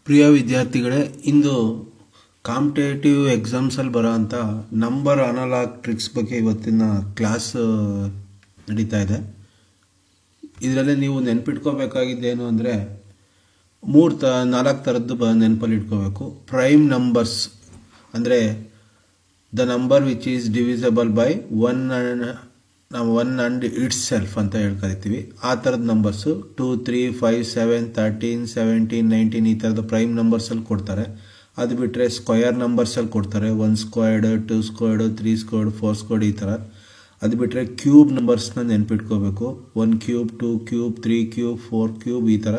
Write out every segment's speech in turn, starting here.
ಪ್ರಿಯ ವಿದ್ಯಾರ್ಥಿಗಳೇ, ಇಂದು competitive ಎಕ್ಸಾಮ್ಸಲ್ಲಿ ಬರೋವಂಥ number analogue tricks ಬಗ್ಗೆ ಇವತ್ತಿನ ಕ್ಲಾಸ್ ನಡೀತಾ ಇದೆ. ಇದರಲ್ಲಿ ನೀವು ನೆನ್ಪಿಟ್ಕೋಬೇಕಾಗಿದ್ದೇನು ಅಂದರೆ 4 ಥರದ್ದು ನೆನಪಲ್ಲಿ ಇಟ್ಕೋಬೇಕು. ಪ್ರೈಮ್ ನಂಬರ್ಸ್ ಅಂದರೆ the number which is divisible by ನಾವು 1 and ಇಟ್ಸ್ ಸೆಲ್ಫ್ ಅಂತ ಹೇಳ್ಕರಿತೀವಿ. ಆ ಥರದ ನಂಬರ್ಸು 2, 3, 5, 7, 13, 17, 19 ಈ ಥರದ ಪ್ರೈಮ್ ನಂಬರ್ಸಲ್ಲಿ ಕೊಡ್ತಾರೆ. ಅದು ಬಿಟ್ಟರೆ ಸ್ಕ್ವಯರ್ ನಂಬರ್ಸಲ್ಲಿ ಕೊಡ್ತಾರೆ. 1 ಸ್ಕ್ವಯರ್ಡ್, 2 ಸ್ಕ್ವಯರ್ಡ್, 3 ಸ್ಕ್ವಯರ್ಡ್, 4 ಸ್ಕ್ವಯರ್ಡ್ ಈ ಥರ. ಅದು ಬಿಟ್ಟರೆ ಕ್ಯೂಬ್ ನಂಬರ್ಸ್ನ ನೆನ್ಪಿಟ್ಕೋಬೇಕು. 1 ಕ್ಯೂಬ್, 2 ಕ್ಯೂಬ್, 3 ಕ್ಯೂಬ್, 4 ಕ್ಯೂಬ್ ಈ ಥರ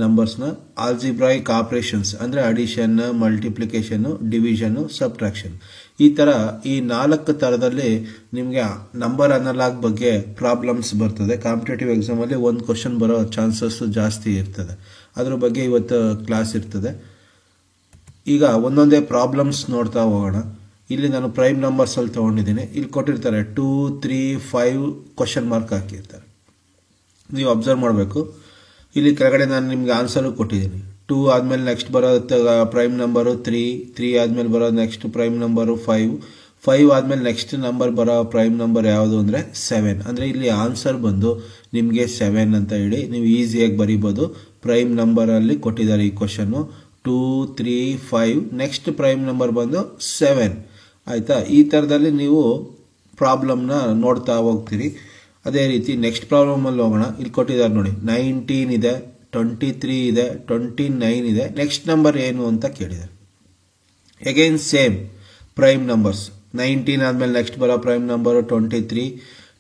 ನಂಬರ್ಸ್ನ. ಆಲ್ಜಿಬ್ರಾಯಿಕ್ ಆಪ್ರೇಷನ್ಸ್ ಅಂದರೆ ಅಡಿಷನ್, ಮಲ್ಟಿಪ್ಲಿಕೇಶನ್ನು, ಡಿವಿಷನ್ನು, ಸಬ್ಟ್ರಾಕ್ಷನ್ ಈ ಥರ ಈ 4 ಥರದಲ್ಲಿ ನಿಮಗೆ ನಂಬರ್ ಅನಲಾಗ್ ಬಗ್ಗೆ ಪ್ರಾಬ್ಲಮ್ಸ್ ಬರ್ತದೆ. ಕಾಂಪಿಟೇಟಿವ್ ಎಕ್ಸಾಮಲ್ಲಿ ಒಂದು ಕ್ವಶನ್ ಬರೋ ಚಾನ್ಸಸ್ ಜಾಸ್ತಿ ಇರ್ತದೆ. ಅದ್ರ ಬಗ್ಗೆ ಇವತ್ತು ಕ್ಲಾಸ್ ಇರ್ತದೆ. ಈಗ ಒಂದೊಂದೇ ಪ್ರಾಬ್ಲಮ್ಸ್ ನೋಡ್ತಾ ಹೋಗೋಣ. ಇಲ್ಲಿ ನಾನು ಪ್ರೈಮ್ ನಂಬರ್ಸಲ್ಲಿ ತೊಗೊಂಡಿದ್ದೀನಿ. ಇಲ್ಲಿ ಕೊಟ್ಟಿರ್ತಾರೆ 2, 3, 5 ಕ್ವಶನ್ ಮಾರ್ಕ್ ಹಾಕಿರ್ತಾರೆ. ನೀವು ಅಬ್ಸರ್ವ್ ಮಾಡಬೇಕು. ಇಲ್ಲಿ ಕೆಳಗಡೆ ನಾನು ನಿಮ್ಗೆ ಆನ್ಸರು ಕೊಟ್ಟಿದ್ದೀನಿ. 2 ಆದಮೇಲೆ ನೆಕ್ಸ್ಟ್ ಬರೋ ಪ್ರೈಮ್ ನಂಬರು 3, 3 ಆದಮೇಲೆ ಬರೋ ನೆಕ್ಸ್ಟ್ ಪ್ರೈಮ್ ನಂಬರು 5, 5 ಆದಮೇಲೆ ನೆಕ್ಸ್ಟ್ ನಂಬರ್ ಬರೋ ಪ್ರೈಮ್ ನಂಬರ್ ಯಾವುದು ಅಂದರೆ 7. ಅಂದರೆ ಇಲ್ಲಿ ಆನ್ಸರ್ ಬಂದು ನಿಮಗೆ 7 ಅಂತ ಹೇಳಿ ನೀವು ಈಸಿಯಾಗಿ ಬರೀಬೋದು. ಪ್ರೈಮ್ ನಂಬರಲ್ಲಿ ಕೊಟ್ಟಿದ್ದಾರೆ ಈ ಕ್ವಶನ್ನು. 2, 3, 5 ನೆಕ್ಸ್ಟ್ ಪ್ರೈಮ್ ನಂಬರ್ ಬಂದು 7 ಆಯಿತಾ. ಈ ಥರದಲ್ಲಿ ನೀವು ಪ್ರಾಬ್ಲಮ್ನ ನೋಡ್ತಾ ಹೋಗ್ತೀರಿ. ಅದೇ ರೀತಿ ನೆಕ್ಸ್ಟ್ ಪ್ರಾಬ್ಲಮಲ್ಲಿ ಹೋಗೋಣ. ಇಲ್ಲಿ ಕೊಟ್ಟಿದ್ದಾರೆ ನೋಡಿ, 19 ಇದೆ, 23 ಇದೆ, 29 ಇದೆ. ನೆಕ್ಸ್ಟ್ ನಂಬರ್ ಏನು ಅಂತ ಕೇಳಿದ್ದಾರೆ. Again same prime numbers. 19 ಆದಮೇಲೆ ನೆಕ್ಸ್ಟ್ ಬರೋ ಪ್ರೈಮ್ ನಂಬರು 23,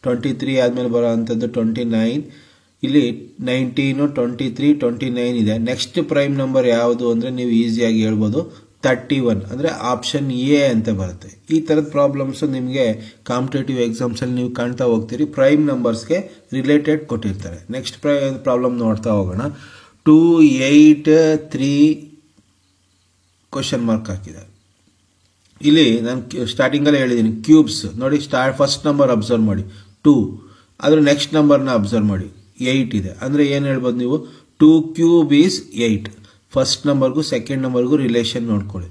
23 ಆದಮೇಲೆ ಬರೋ ಅಂಥದ್ದು 29. ಇಲ್ಲಿ 19, 23, 29 ಇದೆ. ನೆಕ್ಸ್ಟ್ ಪ್ರೈಮ್ ನಂಬರ್ ಯಾವುದು ಅಂದರೆ ನೀವು ಈಸಿಯಾಗಿ ಹೇಳ್ಬೋದು 31 ಅಂದರೆ ಆಪ್ಷನ್ ಎ ಅಂತ ಬರುತ್ತೆ. ಈ ಥರದ ಪ್ರಾಬ್ಲಮ್ಸು ನಿಮಗೆ ಕಾಂಪಿಟೇಟಿವ್ ಎಕ್ಸಾಮ್ಸಲ್ಲಿ ನೀವು ಕಾಣ್ತಾ ಹೋಗ್ತೀರಿ. ಪ್ರೈಮ್ ನಂಬರ್ಸ್ಗೆ ರಿಲೇಟೆಡ್ ಕೊಟ್ಟಿರ್ತಾರೆ. ನೆಕ್ಸ್ಟ್ ಪ್ರಾಬ್ಲಮ್ ನೋಡ್ತಾ ಹೋಗೋಣ. 2, 8, 3 ಕ್ವಶನ್ ಮಾರ್ಕ್ ಹಾಕಿದ್ದಾರೆ. ಇಲ್ಲಿ ನಾನು ಸ್ಟಾರ್ಟಿಂಗಲ್ಲೇ ಹೇಳಿದ್ದೀನಿ ಕ್ಯೂಬ್ಸ್ ನೋಡಿ. ಫಸ್ಟ್ ನಂಬರ್ ಅಬ್ಸರ್ವ್ ಮಾಡಿ 2, ಅದರ ನೆಕ್ಸ್ಟ್ ನಂಬರ್ನ ಅಬ್ಸರ್ವ್ ಮಾಡಿ 8 ಇದೆ. ಅಂದರೆ ಏನು ಹೇಳ್ಬೋದು ನೀವು, 2 ಕ್ಯೂಬ್ ಈಸ್ 8. ಫಸ್ಟ್ ನಂಬರ್ಗೂ ಸೆಕೆಂಡ್ ನಂಬರ್ಗೂ ರಿಲೇಷನ್ ನೋಡ್ಕೊಳ್ಳಿ.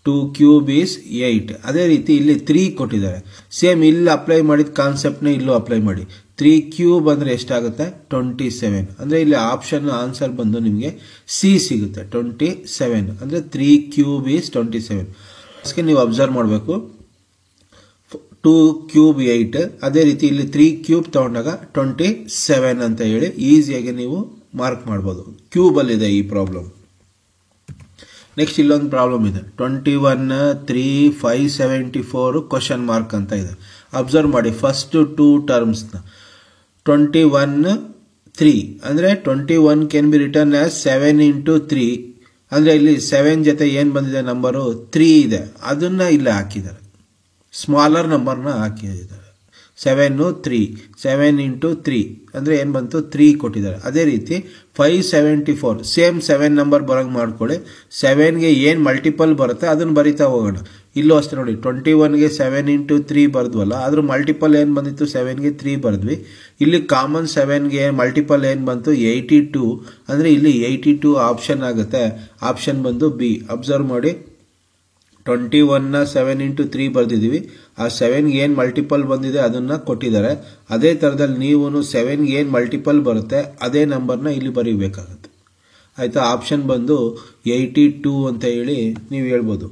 2 ಕ್ಯೂಬ್ ಈಸ್ 8. ಅದೇ ರೀತಿ ಇಲ್ಲಿ 3 ಕೊಟ್ಟಿದ್ದಾರೆ. ಸೇಮ್ ಇಲ್ಲಿ ಅಪ್ಲೈ ಮಾಡಿದ ಕಾನ್ಸೆಪ್ಟ್ನ ಇಲ್ಲೂ ಅಪ್ಲೈ ಮಾಡಿ. 3 ಕ್ಯೂಬ್ ಅಂದರೆ ಎಷ್ಟಾಗುತ್ತೆ 27. ಅಂದರೆ ಇಲ್ಲಿ ಆಪ್ಷನ್ ಆನ್ಸರ್ ಬಂದು ನಿಮಗೆ ಸಿ ಸಿಗುತ್ತೆ 27. ಅಂದರೆ 3 ಕ್ಯೂಬ್ ಈಸ್ 27. ಅದಕ್ಕೆ ನೀವು ಅಬ್ಸರ್ವ್ ಮಾಡಬೇಕು. 2 ಕ್ಯೂಬ್ 8. ಅದೇ ರೀತಿ ಇಲ್ಲಿ 3 ಕ್ಯೂಬ್ ತಗೊಂಡಾಗ 27 ಅಂತ ಹೇಳಿ ಈಸಿಯಾಗಿ ನೀವು ಮಾರ್ಕ್ ಮಾಡ್ಬೋದು. ಕ್ಯೂಬಲ್ಲಿದೆ ಈ ಪ್ರಾಬ್ಲಮ್. ನೆಕ್ಸ್ಟ್ ಇಲ್ಲೊಂದು ಪ್ರಾಬ್ಲಮ್ ಇದೆ. 21, 3, 574 ಕ್ವಶನ್ ಮಾರ್ಕ್ ಅಂತ ಇದೆ. ಅಬ್ಸರ್ವ್ ಮಾಡಿ ಫಸ್ಟ್ 2 ಟರ್ಮ್ಸ್ನ. 21, 3 ಅಂದರೆ 21 can be return as 7 into 3. ಅಂದರೆ ಇಲ್ಲಿ 7 ಜೊತೆ ಏನು ಬಂದಿದೆ ನಂಬರು 3 ಇದೆ. ಅದನ್ನು ಇಲ್ಲಿ ಹಾಕಿದ್ದಾರೆ. ಸ್ಮಾಲರ್ ನಂಬರ್ನ ಹಾಕಿದ್ದಾರೆ. 7, 3 7 into 3 ಅಂದರೆ ಏನು ಬಂತು 3 ಕೊಟ್ಟಿದ್ದಾರೆ. ಅದೇ ರೀತಿ 574 ಸೇಮ್ 7 ನಂಬರ್ ಬರೋಂಗೆ ಮಾಡ್ಕೊಳ್ಳಿ. 7ಗೆ ಏನು ಮಲ್ಟಿಪಲ್ ಬರುತ್ತೆ ಅದನ್ನು ಬರಿತಾ ಹೋಗೋಣ. ಇಲ್ಲೂ ಅಷ್ಟೇ ನೋಡಿ, 21ಗೆ 7 into 3 ಬರೆದ್ವಲ್ಲ, ಅದ್ರ ಮಲ್ಟಿಪಲ್ ಏನು ಬಂದಿತ್ತು 7ಗೆ 3 ಬರೆದ್ವಿ. ಇಲ್ಲಿ ಕಾಮನ್ 7ಗೆ ಮಲ್ಟಿಪಲ್ ಏನು ಬಂತು 82. ಅಂದರೆ ಇಲ್ಲಿ 82 ಆಪ್ಷನ್ ಆಗುತ್ತೆ. ಆಪ್ಷನ್ ಬಂದು ಬಿ. ಅಬ್ಸರ್ವ್ ಮಾಡಿ, 21ನ 7 into 3 ಬರೆದಿದ್ದೀವಿ. ಆ 7ಗೆ ಏನು ಮಲ್ಟಿಪಲ್ ಬಂದಿದೆ ಅದನ್ನು ಕೊಟ್ಟಿದ್ದಾರೆ. ಅದೇ ಥರದಲ್ಲಿ ನೀವು 7ಗೆ ಏನು ಮಲ್ಟಿಪಲ್ ಬರುತ್ತೆ ಅದೇ ನಂಬರ್ನ ಇಲ್ಲಿ ಬರೀಬೇಕಾಗತ್ತೆ. ಆಯಿತಾ. ಆಪ್ಷನ್ ಬಂದು 82 ಅಂತ ಹೇಳಿ ನೀವು ಹೇಳ್ಬೋದು.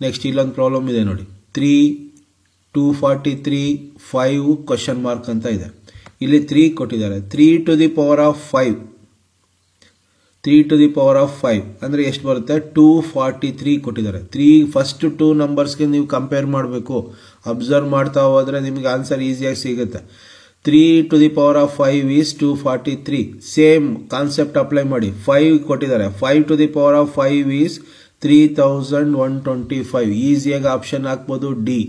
ನೆಕ್ಸ್ಟ್ ಇಲ್ಲೊಂದು ಪ್ರಾಬ್ಲಮ್ ಇದೆ ನೋಡಿ. 3, 243, 5 ಕ್ವಶನ್ ಮಾರ್ಕ್ ಅಂತ ಇದೆ. ಇಲ್ಲಿ 3 ಕೊಟ್ಟಿದ್ದಾರೆ. 3 to the power of 5. 3 to the power of 5 ಅಂದರೆ ಎಷ್ಟು ಬರುತ್ತೆ 243 ಕೊಟ್ಟಿದ್ದಾರೆ. ಫಸ್ಟ್ 2 ನಂಬರ್ಸ್ಗೆ ನೀವು ಕಂಪೇರ್ ಮಾಡಬೇಕು. ಅಬ್ಸರ್ವ್ ಮಾಡ್ತಾ ಹೋದರೆ ನಿಮಗೆ ಆನ್ಸರ್ ಈಸಿಯಾಗಿ ಸಿಗುತ್ತೆ. 3 to the power of 5 is 243. Same concept apply ಮಾಡಿ. 5 ಕೊಟ್ಟಿದ್ದಾರೆ. 5 to the power of 5 is 3125. ಈಸಿಯಾಗಿ ಆಪ್ಷನ್ ಹಾಕ್ಬೋದು ಡಿ.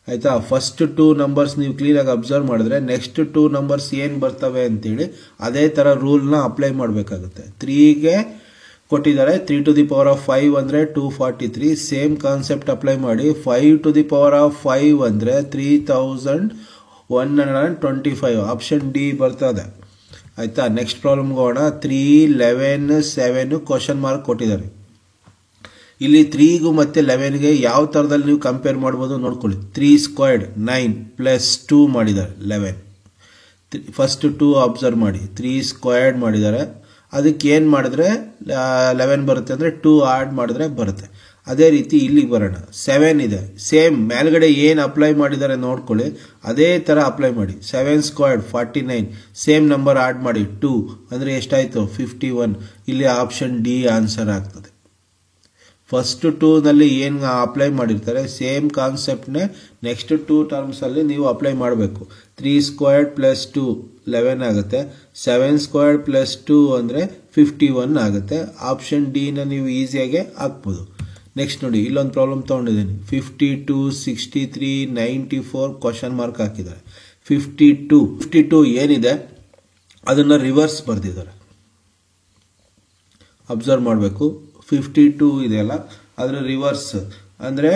ಆಯಿತಾ. ಫಸ್ಟ್ 2 ನಂಬರ್ಸ್ ನೀವು ಕ್ಲೀನಾಗಿ ಅಬ್ಸರ್ವ್ ಮಾಡಿದ್ರೆ ನೆಕ್ಸ್ಟ್ 2 ನಂಬರ್ಸ್ ಏನು ಬರ್ತವೆ ಅಂತೇಳಿ ಅದೇ ಥರ ರೂಲ್ನ ಅಪ್ಲೈ ಮಾಡಬೇಕಾಗುತ್ತೆ. 3ಗೆ ಕೊಟ್ಟಿದ್ದಾರೆ 3 to the power of 5 ಅಂದರೆ 243. ಸೇಮ್ ಕಾನ್ಸೆಪ್ಟ್ ಅಪ್ಲೈ ಮಾಡಿ. 5 to the power of 5 ಅಂದರೆ 3125. ಆಪ್ಷನ್ ಡಿ ಬರ್ತದೆ. ಆಯ್ತಾ. ನೆಕ್ಸ್ಟ್ ಪ್ರಾಬ್ಲಮ್ ಹೋಗೋಣ. 3, 11, 7 ಕ್ವಶನ್ ಮಾರ್ಕ್ ಕೊಟ್ಟಿದ್ದಾರೆ. ಇಲ್ಲಿ 3ಗೂ ಮತ್ತೆ 11ಗೆ ಯಾವ ಥರದಲ್ಲಿ ನೀವು ಕಂಪೇರ್ ಮಾಡ್ಬೋದು ನೋಡ್ಕೊಳ್ಳಿ. 3 ಸ್ಕ್ವೇರ್ಡ್ 9 ಪ್ಲಸ್ 2 ಮಾಡಿದ್ದಾರೆ 11. ಫಸ್ಟ್ 2 ಅಬ್ಸರ್ವ್ ಮಾಡಿ. 3 ಸ್ಕ್ವೇರ್ಡ್ ಮಾಡಿದ್ದಾರೆ. ಅದಕ್ಕೆ ಏನು ಮಾಡಿದ್ರೆ 11 ಬರುತ್ತೆ ಅಂದರೆ 2 ಆಡ್ ಮಾಡಿದ್ರೆ ಬರುತ್ತೆ. ಅದೇ ರೀತಿ ಇಲ್ಲಿಗೆ ಬರೋಣ. 7 ಇದೆ. ಸೇಮ್ ಮೇಲ್ಗಡೆ ಏನು ಅಪ್ಲೈ ಮಾಡಿದ್ದಾರೆ ನೋಡ್ಕೊಳ್ಳಿ, ಅದೇ ಥರ ಅಪ್ಲೈ ಮಾಡಿ. 7 ಸ್ಕ್ವೇರ್ಡ್ 49. ಸೇಮ್ ನಂಬರ್ ಆಡ್ ಮಾಡಿ 2 ಅಂದರೆ ಎಷ್ಟಾಯಿತು 51. ಇಲ್ಲಿ ಆಪ್ಷನ್ ಡಿ ಆನ್ಸರ್ ಆಗ್ತದೆ. ಫಸ್ಟ್ 2ನಲ್ಲಿ ಏನು ಅಪ್ಲೈ ಮಾಡಿರ್ತಾರೆ ಸೇಮ್ ಕಾನ್ಸೆಪ್ಟ್ನೇ ನೆಕ್ಸ್ಟ್ 2 ಟರ್ಮ್ಸಲ್ಲಿ ನೀವು ಅಪ್ಲೈ ಮಾಡಬೇಕು. 3 ಸ್ಕ್ವೇರ್ಡ್ ಪ್ಲಸ್ 2 11 ಆಗುತ್ತೆ. 7 ಸ್ಕ್ವೇರ್ಡ್ ಪ್ಲಸ್ 2 ಅಂದರೆ 51 ಆಗುತ್ತೆ. ಆಪ್ಷನ್ ಡಿನ ನೀವು ಈಸಿಯಾಗಿ ಹಾಕ್ಬೋದು. ನೆಕ್ಸ್ಟ್ ನೋಡಿ, ಇಲ್ಲೊಂದು ಪ್ರಾಬ್ಲಮ್ ತೊಗೊಂಡಿದ್ದೀನಿ. 52, 63, 94 ಕ್ವಶನ್ ಮಾರ್ಕ್ ಹಾಕಿದ್ದಾರೆ. 52 ಏನಿದೆ ಅದನ್ನು ರಿವರ್ಸ್ ಬರೆದಿದ್ದಾರೆ. ಅಬ್ಸರ್ವ್ ಮಾಡಬೇಕು. 52 ಇದೆಯಲ್ಲ ಅದರ ರಿವರ್ಸ್ ಅಂದರೆ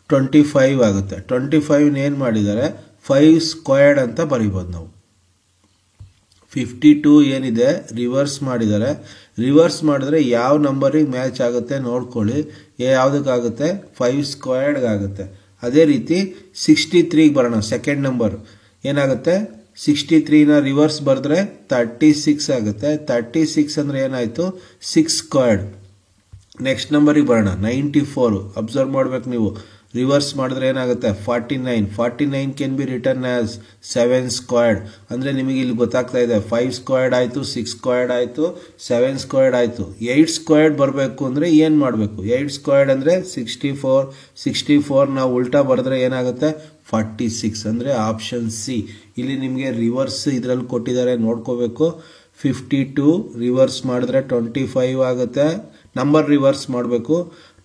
25 ಆಗುತ್ತೆ. 25 ಏನು ಮಾಡಿದ್ದಾರೆ 5 ಸ್ಕ್ವೇರ್ಡ್ ಅಂತ ಬರೀಬೋದು ನಾವು. 52 ಏನಿದೆ ರಿವರ್ಸ್ ಮಾಡಿದ್ದಾರೆ. ರಿವರ್ಸ್ ಮಾಡಿದ್ರೆ ಯಾವ ನಂಬರಿಗೆ ಮ್ಯಾಚ್ ಆಗುತ್ತೆ ನೋಡ್ಕೊಳ್ಳಿ. ಯಾವುದಕ್ಕಾಗುತ್ತೆ 5 ಸ್ಕ್ವೇರ್ಡ್ ಆಗುತ್ತೆ. ಅದೇ ರೀತಿ 63ಗೆ ಬರೋಣ. ಸೆಕೆಂಡ್ ನಂಬರ್ ಏನಾಗುತ್ತೆ 63ನ ರಿವರ್ಸ್ ಬರೆದ್ರೆ 36 ಆಗುತ್ತೆ. 36 ಅಂದರೆ ಏನಾಯಿತು 6 ಸ್ಕ್ವೇರ್ಡ್. ನೆಕ್ಸ್ಟ್ ನಂಬರಿಗೆ ಬರೋಣ. 94 ಅಬ್ಸರ್ವ್ ಮಾಡಬೇಕು ನೀವು. ರಿವರ್ಸ್ ಮಾಡಿದ್ರೆ ಏನಾಗುತ್ತೆ 49. 49 can be return as 7 squared. ಅಂದರೆ ನಿಮಗೆ ಇಲ್ಲಿ ಗೊತ್ತಾಗ್ತಾ ಇದೆ 5 ಸ್ಕ್ವೇರ್ಡ್ ಆಯಿತು, 6 ಸ್ಕ್ವೇರ್ಡ್ ಆಯಿತು, 7 ಸ್ಕ್ವೇರ್ಡ್ ಆಯಿತು. 8 ಸ್ಕ್ವೇರ್ಡ್ ಬರಬೇಕು ಅಂದರೆ ಏನು ಮಾಡಬೇಕು 8 ಸ್ಕ್ವೇರ್ಡ್ ಅಂದರೆ 64. 64 ನಾವು ಉಲ್ಟಾ ಬರೆದ್ರೆ ಏನಾಗುತ್ತೆ 46 ಅಂದರೆ ಆಪ್ಷನ್ ಸಿ. ಇಲ್ಲಿ ನಿಮಗೆ ರಿವರ್ಸ್ ಇದರಲ್ಲಿ ಕೊಟ್ಟಿದ್ದಾರೆ ನೋಡ್ಕೋಬೇಕು. 52 ರಿವರ್ಸ್ ಮಾಡಿದ್ರೆ 25 ಆಗುತ್ತೆ. ನಂಬರ್ ರಿವರ್ಸ್ ಮಾಡಬೇಕು.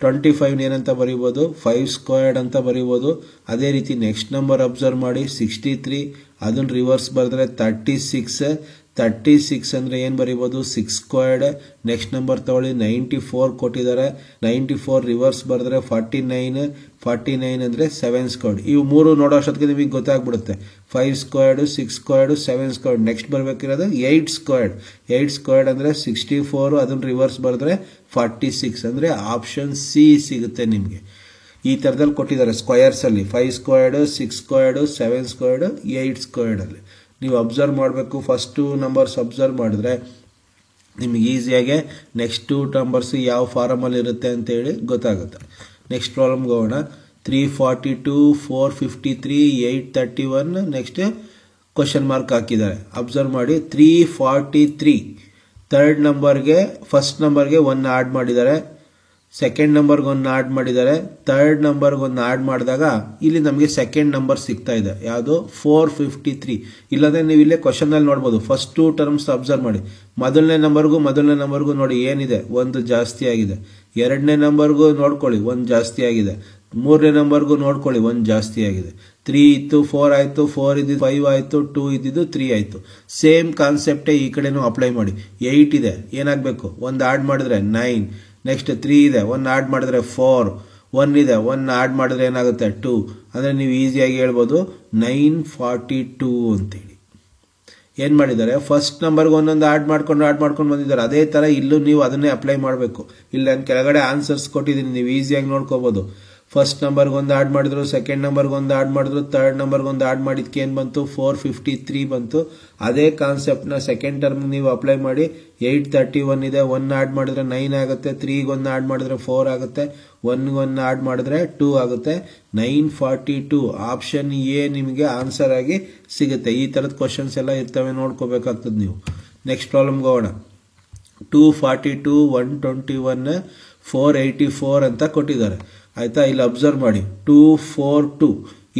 25 ಏನಂತ ಬರೀಬೋದು 5 ಸ್ಕ್ವೇರ್ಡ್ ಅಂತ ಬರೀಬೋದು. ಅದೇ ರೀತಿ ನೆಕ್ಸ್ಟ್ ನಂಬರ್ ಅಬ್ಸರ್ವ್ ಮಾಡಿ 63. ಅದನ್ನು ರಿವರ್ಸ್ ಬರೆದ್ರೆ 36. 36 ಅಂದರೆ ಏನು ಬರೀಬೋದು 6 ಸ್ಕ್ವೇರ್ಡ್. ನೆಕ್ಸ್ಟ್ ನಂಬರ್ ತಗೊಳ್ಳಿ 94 ಕೊಟ್ಟಿದ್ದಾರೆ. 94 ರಿವರ್ಸ್ ಬರೆದ್ರೆ 49. 49 ಅಂದರೆ 7 ಸ್ಕ್ವೇರ್ಡ್. ಇವು ಮೂರು ನೋಡೋ ಅಷ್ಟೊತ್ತಿಗೆ ನಿಮಗೆ ಗೊತ್ತಾಗ್ಬಿಡುತ್ತೆ 5 ಸ್ಕ್ವೇರ್ಡು, 6 ಸ್ಕ್ವೇರ್ಡು, 7 ಸ್ಕ್ವೇರ್ಡ್. ನೆಕ್ಸ್ಟ್ ಬರಬೇಕಿರೋದು 8 ಸ್ಕ್ವೇರ್ಡ್. 8 ಸ್ಕ್ವೇರ್ಡ್ ಅಂದರೆ 64. ಅದನ್ನು ರಿವರ್ಸ್ ಬರೆದ್ರೆ 46 ಅಂದರೆ ಆಪ್ಷನ್ ಸಿ ಸಿಗುತ್ತೆ ನಿಮಗೆ. ಈ ಥರದಲ್ಲಿ ಕೊಟ್ಟಿದ್ದಾರೆ ಸ್ಕ್ವಯರ್ಸಲ್ಲಿ 5 ಸ್ಕ್ವೇರ್ಡು, 6 ಸ್ಕ್ವೇರ್ಡು, 7 ಸ್ಕ್ವೇರ್ಡು, 8 ಸ್ಕ್ವೇರ್ಡಲ್ಲಿ. ನೀವು ಅಬ್ಸರ್ವ್ ಮಾಡಬೇಕು. ಫಸ್ಟ್ 2 ನಂಬರ್ಸ್ ಅಬ್ಸರ್ವ್ ಮಾಡಿದ್ರೆ ನಿಮಗೆ ಈಸಿಯಾಗೆ ನೆಕ್ಸ್ಟ್ 2 ನಂಬರ್ಸ್ ಯಾವ ಫಾರಮಲ್ಲಿ ಇರುತ್ತೆ ಅಂತೇಳಿ ಗೊತ್ತಾಗುತ್ತೆ. ನೆಕ್ಸ್ಟ್ ಪ್ರಾಬ್ಲಮ್ಗೆ ಹೋಗೋಣ. 342, 453, 831. ನೆಕ್ಸ್ಟ್ ಕ್ವಶನ್ ಮಾರ್ಕ್ ಹಾಕಿದ್ದಾರೆ. ಅಬ್ಸರ್ವ್ ಮಾಡಿ. 343 ಥರ್ಡ್ ನಂಬರ್ಗೆ ಫಸ್ಟ್ ನಂಬರ್ಗೆ 1 ಆಡ್ ಮಾಡಿದ್ದಾರೆ. ಸೆಕೆಂಡ್ ನಂಬರ್ಗೆ 1 ಆಡ್ ಮಾಡಿದ್ದಾರೆ. ಥರ್ಡ್ ನಂಬರ್ಗೆ 1 ಆಡ್ ಮಾಡಿದಾಗ ಇಲ್ಲಿ ನಮಗೆ ಸೆಕೆಂಡ್ ನಂಬರ್ ಸಿಗ್ತಾ ಇದೆ. ಯಾವುದು 453. ಇಲ್ಲದೆ ನೀವು ಇಲ್ಲೇ ಕ್ವಶನಲ್ಲಿ ನೋಡ್ಬೋದು. ಫಸ್ಟ್ 2 ಟರ್ಮ್ಸ್ ಅಬ್ಸರ್ವ್ ಮಾಡಿ. ಮೊದಲನೇ ನಂಬರ್ಗೂ ನೋಡಿ ಏನಿದೆ 1 ಜಾಸ್ತಿ ಆಗಿದೆ. ಎರಡನೇ ನಂಬರ್ಗೂ ನೋಡ್ಕೊಳ್ಳಿ 1 ಜಾಸ್ತಿ ಆಗಿದೆ. ಮೂರನೇ ನಂಬರ್ಗೂ ನೋಡ್ಕೊಳ್ಳಿ 1 ಜಾಸ್ತಿ ಆಗಿದೆ. 3 ಇತ್ತು 4 ಆಯಿತು, 4 ಇದ್ದಿದ್ದು 5 ಆಯಿತು, 2 ಇದ್ದಿದ್ದು 3 ಆಯಿತು. ಸೇಮ್ ಕಾನ್ಸೆಪ್ಟೇ ಈ ಕಡೆನೂ ಅಪ್ಲೈ ಮಾಡಿ. 8 ಇದೆ ಏನಾಗಬೇಕು 1 ಆಡ್ ಮಾಡಿದ್ರೆ 9. ನೆಕ್ಸ್ಟ್ 3 ಇದೆ 1 ಆಡ್ ಮಾಡಿದ್ರೆ 4. 1 ಇದೆ 1 ಆಡ್ ಮಾಡಿದ್ರೆ ಏನಾಗುತ್ತೆ 2. ಅಂದರೆ ನೀವು ಈಸಿಯಾಗಿ ಹೇಳ್ಬೋದು 942 ಅಂತೇಳಿ. ಏನು ಮಾಡಿದ್ದಾರೆ ಫಸ್ಟ್ ನಂಬರ್ಗೆ ಒಂದೊಂದು ಆಡ್ ಮಾಡ್ಕೊಂಡು ಬಂದಿದ್ದಾರೆ. ಅದೇ ಥರ ಇಲ್ಲೂ ನೀವು ಅದನ್ನೇ ಅಪ್ಲೈ ಮಾಡಬೇಕು. ಇಲ್ಲ ಕೆಳಗಡೆ ಆನ್ಸರ್ಸ್ ಕೊಟ್ಟಿದ್ದೀನಿ, ನೀವು ಈಸಿಯಾಗಿ ನೋಡ್ಕೋಬೋದು. ಫಸ್ಟ್ ನಂಬರ್ಗೆ 1 ಆಡ್ ಮಾಡಿದ್ರು, ಸೆಕೆಂಡ್ ನಂಬರ್ಗೆ 1 ಆಡ್ ಮಾಡಿದ್ರು, ಥರ್ಡ್ ನಂಬರ್ಗೆ 1 ಆಡ್ ಮಾಡಿದ್ಕೆ ಏನು ಬಂತು 453 ಬಂತು. ಅದೇ ಕಾನ್ಸೆಪ್ಟ್ನ ಸೆಕೆಂಡ್ ಟರ್ಮ್ ನೀವು ಅಪ್ಲೈ ಮಾಡಿ. 831 ಇದೆ 1 ಆಡ್ ಮಾಡಿದ್ರೆ 9 ಆಗುತ್ತೆ. 3ಗೆ 1 ಆಡ್ ಮಾಡಿದ್ರೆ 4 ಆಗುತ್ತೆ. 1ಗೆ 1 ಆಡ್ ಮಾಡಿದ್ರೆ 2 ಆಗುತ್ತೆ. 942 ಆಪ್ಷನ್ ಎ ನಿಮಗೆ ಆನ್ಸರ್ ಆಗಿ ಸಿಗುತ್ತೆ. ಈ ಥರದ ಕ್ವಶನ್ಸ್ ಎಲ್ಲ ಇರ್ತವೆ, ನೋಡ್ಕೋಬೇಕಾಗ್ತದೆ ನೀವು. ನೆಕ್ಸ್ಟ್ ಪ್ರಾಬ್ಲಮ್ಗೆ ಹೋಗೋಣ. 242, 121, 484 ಅಂತ ಕೊಟ್ಟಿದ್ದಾರೆ. ಆಯ್ತಾ. ಇಲ್ಲಿ ಅಬ್ಸರ್ವ್ ಮಾಡಿ 242.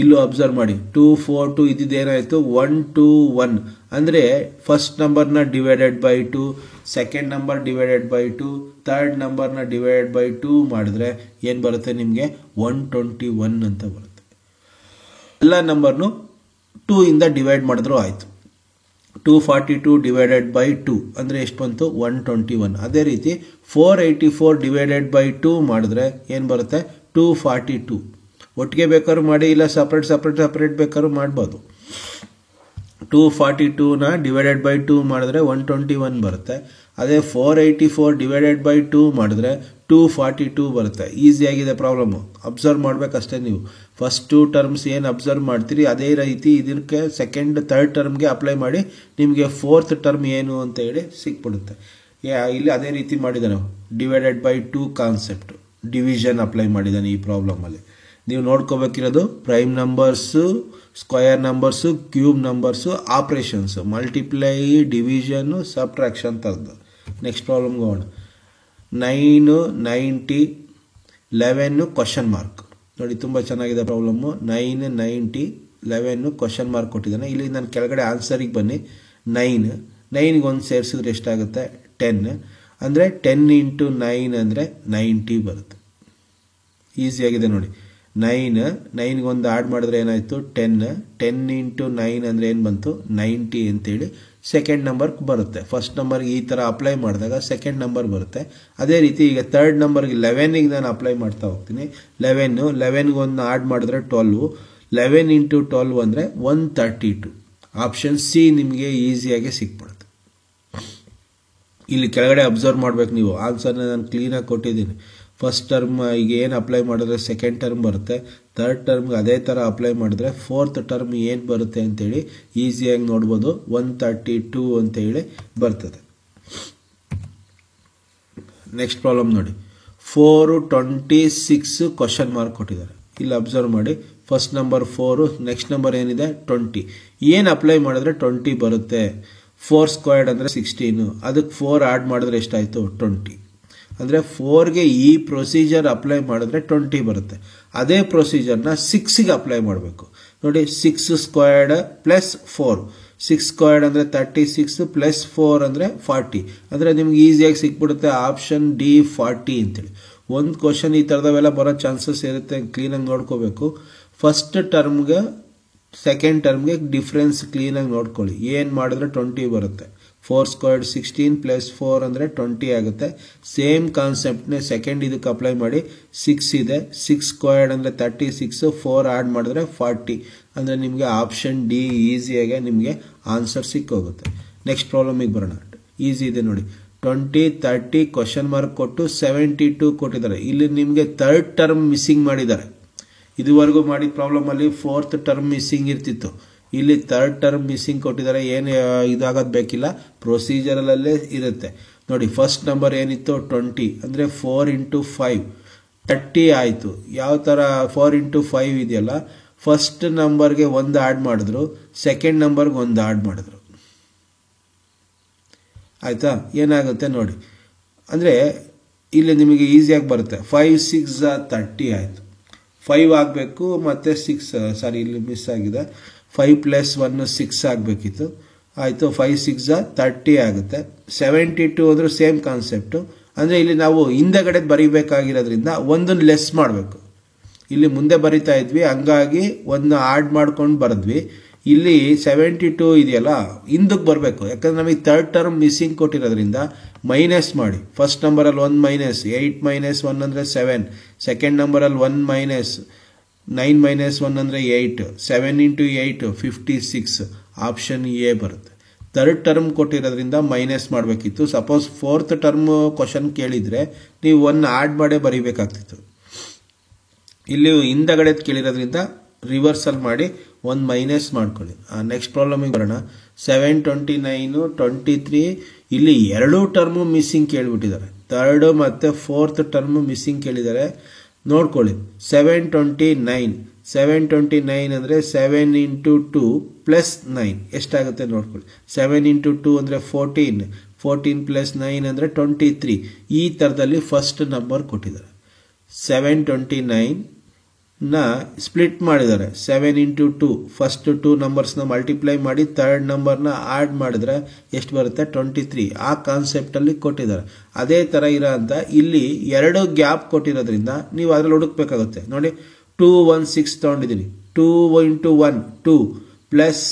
ಇಲ್ಲೂ ಅಬ್ಸರ್ವ್ ಮಾಡಿ 242 ಇದ್ದಿದ್ದೇನಾಯಿತು 121. ಅಂದರೆ ಫಸ್ಟ್ ನಂಬರ್ನ divided by 2, second number divided by 2, third ನಂಬರ್ನ ಡಿವೈಡೆಡ್ ಬೈ 2 ಮಾಡಿದ್ರೆ ಏನು ಬರುತ್ತೆ ನಿಮಗೆ 121 ಅಂತ ಬರುತ್ತೆ. ಎಲ್ಲ ನಂಬರ್ನು 2 ಇಂದ ಡಿವೈಡ್ ಮಾಡಿದ್ರು ಆಯಿತು. 242 ಡಿವೈಡೆಡ್ ಬೈ 2 ಅಂದರೆ ಎಷ್ಟು ಬಂತು 121. ಅದೇ ರೀತಿ 484 ಡಿವೈಡೆಡ್ ಬೈ 2 ಮಾಡಿದ್ರೆ ಏನು ಬರುತ್ತೆ 242. ಒಟ್ಟಿಗೆ ಬೇಕಾದ್ರೂ ಮಾಡಿ, ಇಲ್ಲ ಸಪ್ರೇಟ್ ಬೇಕಾದ್ರೂ ಮಾಡ್ಬೋದು. 242ನ ಡಿವೈಡೆಡ್ ಬೈ 2 ಮಾಡಿದ್ರೆ 121 ಬರುತ್ತೆ. ಅದೇ 484 ಡಿವೈಡೆಡ್ ಬೈ 2 ಮಾಡಿದ್ರೆ 242 ಬರುತ್ತೆ. ಈಸಿಯಾಗಿದೆ ಪ್ರಾಬ್ಲಮ್ಮು. ಅಬ್ಸರ್ವ್ ಮಾಡಬೇಕಷ್ಟೇ ನೀವು. ಫಸ್ಟ್ 2 ಟರ್ಮ್ಸ್ ಏನು ಅಬ್ಸರ್ವ್ ಮಾಡ್ತೀರಿ ಅದೇ ರೀತಿ ಇದಕ್ಕೆ ಸೆಕೆಂಡ್ ಥರ್ಡ್ ಟರ್ಮ್ಗೆ ಅಪ್ಲೈ ಮಾಡಿ ನಿಮಗೆ ಫೋರ್ತ್ ಟರ್ಮ್ ಏನು ಅಂತ ಹೇಳಿ ಸಿಕ್ಬಿಡುತ್ತೆ. ಇಲ್ಲಿ ಅದೇ ರೀತಿ ಮಾಡಿದ್ದಾನೆ, divided by 2 concept, division apply ಮಾಡಿದ್ದಾನೆ ಈ ಪ್ರಾಬ್ಲಮಲ್ಲಿ. ನೀವು ನೋಡ್ಕೋಬೇಕಿರೋದು prime numbers, square numbers, cube numbers, operations, multiply, division, subtraction ಥರದ್ದು. ನೆಕ್ಸ್ಟ್ ಪ್ರಾಬ್ಲಮ್ಗೆ ಹೋಗೋಣ. 9, 90, 11 ಕ್ವಶನ್ ಮಾರ್ಕ್. ನೋಡಿ ತುಂಬ ಚೆನ್ನಾಗಿದೆ ಪ್ರಾಬ್ಲಮ್ಮು. 9, 90, 11 ಕ್ವಶನ್ ಮಾರ್ಕ್ ಕೊಟ್ಟಿದ್ದಾನೆ. ಇಲ್ಲಿ ನಾನು ಕೆಳಗಡೆ ಆನ್ಸರಿಗೆ ಬನ್ನಿ. 9ಗೆ ಒಂದು ಸೇರಿಸಿದ್ರೆ ಎಷ್ಟಾಗುತ್ತೆ 10. ಅಂದರೆ 10 × 9 ಅಂದರೆ 90 ಬರುತ್ತೆ. ಈಸಿಯಾಗಿದೆ ನೋಡಿ. 9ಗೆ ಒಂದು ಆ್ಯಡ್ ಮಾಡಿದ್ರೆ ಏನಾಯಿತು 10 × 9 ಅಂದರೆ ಏನು ಬಂತು 90 ಅಂತೇಳಿ ಸೆಕೆಂಡ್ ನಂಬರ್ ಬರುತ್ತೆ. ಫಸ್ಟ್ ನಂಬರ್ಗೆ ಈ ಥರ ಅಪ್ಲೈ ಮಾಡಿದಾಗ ಸೆಕೆಂಡ್ ನಂಬರ್ ಬರುತ್ತೆ. ಅದೇ ರೀತಿ ಈಗ ಥರ್ಡ್ ನಂಬರ್ಗೆ 11ಗೆ ನಾನು ಅಪ್ಲೈ ಮಾಡ್ತಾ ಹೋಗ್ತೀನಿ. 11ಗೆ ಒಂದು ಆ್ಯಡ್ ಮಾಡಿದ್ರೆ 12. 11 × 12 ಅಂದರೆ 132. ಆಪ್ಷನ್ ಸಿ ನಿಮಗೆ ಈಸಿಯಾಗಿ ಸಿಕ್ಬಿಡುತ್ತೆ. ಇಲ್ಲಿ ಕೆಳಗಡೆ ಅಬ್ಸರ್ವ್ ಮಾಡ್ಬೇಕು ನೀವು. ಆನ್ಸರ್ನ ನಾನು ಕ್ಲೀನಾಗಿ ಕೊಟ್ಟಿದ್ದೀನಿ. ಫಸ್ಟ್ ಟರ್ಮ್ ಈಗ ಏನು ಅಪ್ಲೈ ಮಾಡಿದ್ರೆ ಸೆಕೆಂಡ್ ಟರ್ಮ್ ಬರುತ್ತೆ. ಥರ್ಡ್ ಟರ್ಮ್ಗೆ ಅದೇ ಥರ ಅಪ್ಲೈ ಮಾಡಿದ್ರೆ ಫೋರ್ತ್ ಟರ್ಮ್ ಏನು ಬರುತ್ತೆ ಅಂತೇಳಿ ಈಸಿಯಾಗಿ ನೋಡ್ಬೋದು. 132 ಅಂತೇಳಿ ಬರ್ತದೆ. ನೆಕ್ಸ್ಟ್ ಪ್ರಾಬ್ಲಮ್ ನೋಡಿ. 426 ಕ್ವಶನ್ ಮಾರ್ಕ್ ಕೊಟ್ಟಿದ್ದಾರೆ. ಇಲ್ಲಿ ಅಬ್ಸರ್ವ್ ಮಾಡಿ. ಫಸ್ಟ್ ನಂಬರ್ 4, ನೆಕ್ಸ್ಟ್ ನಂಬರ್ ಏನಿದೆ 20. ಏನು ಅಪ್ಲೈ ಮಾಡಿದ್ರೆ 20 ಬರುತ್ತೆ. 4² ಅಂದರೆ 16. ಅದಕ್ಕೆ 4 ಆ್ಯಡ್ ಮಾಡಿದ್ರೆ ಎಷ್ಟಾಯಿತು 20. ಅಂದರೆ 4ಗೆ ಈ ಪ್ರೊಸೀಜರ್ ಅಪ್ಲೈ ಮಾಡಿದ್ರೆ 20 ಬರುತ್ತೆ. ಅದೇ ಪ್ರೊಸೀಜರ್ನ 6ಗೆ ಅಪ್ಲೈ ಮಾಡಬೇಕು. ನೋಡಿ 6² ಪ್ಲಸ್ 4. 6² ಅಂದರೆ 36 ಪ್ಲಸ್ 4 ಅಂದರೆ 40. ಅಂದರೆ ನಿಮ್ಗೆ ಈಸಿಯಾಗಿ ಸಿಕ್ಬಿಡುತ್ತೆ ಆಪ್ಷನ್ ಡಿ 40 ಅಂತೇಳಿ. ಒಂದು ಕ್ವಶನ್ ಈ ಥರದವೆಲ್ಲ ಬರೋ ಚಾನ್ಸಸ್ ಇರುತ್ತೆ, ಕ್ಲೀನಾಗಿ ನೋಡ್ಕೋಬೇಕು. ಫಸ್ಟ್ ಟರ್ಮ್ಗೆ ಸೆಕೆಂಡ್ ಟರ್ಮ್ಗೆ ಡಿಫ್ರೆನ್ಸ್ ಕ್ಲೀನಾಗಿ ನೋಡ್ಕೊಳ್ಳಿ. ಏನು ಮಾಡಿದ್ರೆ 20 ಬರುತ್ತೆ. 4² 16 ಪ್ಲಸ್ 4 ಅಂದರೆ 20 ಆಗುತ್ತೆ. ಸೇಮ್ ಕಾನ್ಸೆಪ್ಟ್ನೇ ಸೆಕೆಂಡ್ ಇದಕ್ಕೆ ಅಪ್ಲೈ ಮಾಡಿ. 6 ಇದೆ, 6² ಅಂದರೆ 36, 4 ಆ್ಯಡ್ ಮಾಡಿದ್ರೆ 40. ಅಂದರೆ ನಿಮಗೆ ಆಪ್ಷನ್ ಡಿ ಈಸಿಯಾಗಿ ನಿಮಗೆ ಆನ್ಸರ್ ಸಿಕ್ಕೋಗುತ್ತೆ. ನೆಕ್ಸ್ಟ್ ಪ್ರಾಬ್ಲಮಿಗೆ ಬರೋಣ. ಈಸಿ ಇದೆ ನೋಡಿ. 20, 30 ಕ್ವಶನ್ ಮಾರ್ಕ್ ಕೊಟ್ಟು 72 ಕೊಟ್ಟಿದ್ದಾರೆ. ಇಲ್ಲಿ ನಿಮಗೆ ಥರ್ಡ್ ಟರ್ಮ್ ಮಿಸ್ಸಿಂಗ್ ಮಾಡಿದ್ದಾರೆ. ಇದುವರೆಗೂ ಮಾಡಿದ ಪ್ರಾಬ್ಲಮಲ್ಲಿ ಫೋರ್ತ್ ಟರ್ಮ್ ಮಿಸ್ಸಿಂಗ್ ಇರ್ತಿತ್ತು. ಇಲ್ಲಿ ಥರ್ಡ್ ಟರ್ಮ್ ಮಿಸ್ಸಿಂಗ್ ಕೊಟ್ಟಿದ್ದಾರೆ. ಏನು ಇದಾಗೋದು ಬೇಕಿಲ್ಲ, ಪ್ರೊಸೀಜರಲ್ಲೇ ಇರುತ್ತೆ. ನೋಡಿ ಫಸ್ಟ್ ನಂಬರ್ ಏನಿತ್ತು 20 ಅಂದರೆ 4 × 5 30 ಆಯಿತು. ಯಾವ ಥರ 4 × 5 ಇದೆಯಲ್ಲ, ಫಸ್ಟ್ ನಂಬರ್ಗೆ ಒಂದು ಆ್ಯಡ್ ಮಾಡಿದ್ರು, ಸೆಕೆಂಡ್ ನಂಬರ್ಗೆ ಒಂದು ಆ್ಯಡ್ ಮಾಡಿದ್ರು. ಆಯಿತಾ? ಏನಾಗುತ್ತೆ ನೋಡಿ. ಅಂದರೆ ಇಲ್ಲಿ ನಿಮಗೆ ಈಸಿಯಾಗಿ ಬರುತ್ತೆ. 5 × 6 30 ಆಯಿತು. 5 ಆಗಬೇಕು ಮತ್ತು 6 ಸಾರಿ ಇಲ್ಲಿ ಮಿಸ್ ಆಗಿದೆ. 5 + 1 6 ಆಗಬೇಕಿತ್ತು. ಆಯಿತು. 5 × 6 30 ಆಗುತ್ತೆ. 72 ಅಂದರೆ ಸೇಮ್ ಕಾನ್ಸೆಪ್ಟು. ಅಂದರೆ ಇಲ್ಲಿ ನಾವು ಹಿಂದೆಗಡೆ ಬರೀಬೇಕಾಗಿರೋದ್ರಿಂದ ಒಂದನ್ನು ಲೆಸ್ ಮಾಡಬೇಕು. ಇಲ್ಲಿ ಮುಂದೆ ಬರಿತಾ ಇದ್ವಿ, ಹಂಗಾಗಿ ಒಂದು ಆ್ಯಡ್ ಮಾಡ್ಕೊಂಡು ಬರೆದ್ವಿ. ಇಲ್ಲಿ 72 ಇದೆಯಲ್ಲ, ಹಿಂದಕ್ಕೆ ಬರಬೇಕು. ಯಾಕಂದರೆ ನಮಗೆ ಥರ್ಡ್ ಟರ್ಮ್ ಮಿಸ್ಸಿಂಗ್ ಕೊಟ್ಟಿರೋದ್ರಿಂದ ಮೈನಸ್ ಮಾಡಿ. ಫಸ್ಟ್ ನಂಬರಲ್ಲಿ 1 ಮೈನಸ್, 8 - 1 ಅಂದರೆ 7. ಸೆಕೆಂಡ್ ನಂಬರಲ್ಲಿ 1 ಮೈನಸ್, 9 - 1 ಅಂದರೆ 8. 7 × 8 56. ಆಪ್ಷನ್ ಎ ಬರುತ್ತೆ. ಥರ್ಡ್ ಟರ್ಮ್ ಕೊಟ್ಟಿರೋದ್ರಿಂದ ಮೈನಸ್ ಮಾಡಬೇಕಿತ್ತು. ಸಪೋಸ್ ಫೋರ್ತ್ ಟರ್ಮ್ ಕ್ವಶನ್ ಕೇಳಿದರೆ ನೀವು 1 ಆ್ಯಡ್ ಮಾಡೇ ಬರೀಬೇಕಾಗ್ತಿತ್ತು. ಇಲ್ಲಿ ಹಿಂದಗಡೆ ಕೇಳಿರೋದ್ರಿಂದ ರಿವರ್ಸಲ್ ಮಾಡಿ 1 ಮೈನಸ್ ಮಾಡ್ಕೊಳ್ಳಿ. ನೆಕ್ಸ್ಟ್ ಪ್ರಾಬ್ಲಮಿಗೆ ಬರೋಣ. 7, 29, 23 ಇಲ್ಲಿ 2 ಟರ್ಮು ಮಿಸ್ಸಿಂಗ್ ಕೇಳಿಬಿಟ್ಟಿದ್ದಾರೆ. ಥರ್ಡ್ ಮತ್ತು ಫೋರ್ತ್ ಟರ್ಮು ಮಿಸ್ಸಿಂಗ್ ಕೇಳಿದ್ದಾರೆ. ನೋಡ್ಕೊಳ್ಳಿ. 729 ಅಂದರೆ 7 × 2 ಪ್ಲಸ್ 9 ಎಷ್ಟಾಗುತ್ತೆ ನೋಡ್ಕೊಳ್ಳಿ. 7 × 2 ಅಂದರೆ 14, 14 + 9 ಅಂದರೆ 23. ಈ ಥರದಲ್ಲಿ ಫಸ್ಟ್ ನಂಬರ್ ಕೊಟ್ಟಿದ್ದಾರೆ. 729ನ ಸ್ಪ್ಲಿಟ್ ಮಾಡಿದ್ದಾರೆ. 7 × 2 ಫಸ್ಟ್ 2 ನಂಬರ್ಸ್ನ ಮಲ್ಟಿಪ್ಲೈ ಮಾಡಿ ಥರ್ಡ್ ನಂಬರ್ನ ಆ್ಯಡ್ ಮಾಡಿದ್ರೆ ಎಷ್ಟು ಬರುತ್ತೆ 23. ಆ ಕಾನ್ಸೆಪ್ಟಲ್ಲಿ ಕೊಟ್ಟಿದ್ದಾರೆ. ಅದೇ ಥರ ಇರೋ ಅಂತ ಇಲ್ಲಿ 2 ಗ್ಯಾಪ್ ಕೊಟ್ಟಿರೋದ್ರಿಂದ ನೀವು ಅದರಲ್ಲಿ ಹುಡುಕ್ಬೇಕಾಗುತ್ತೆ. ನೋಡಿ 2, 1, 6 ತೊಗೊಂಡಿದ್ದೀನಿ. 2 × 1 2 ಪ್ಲಸ್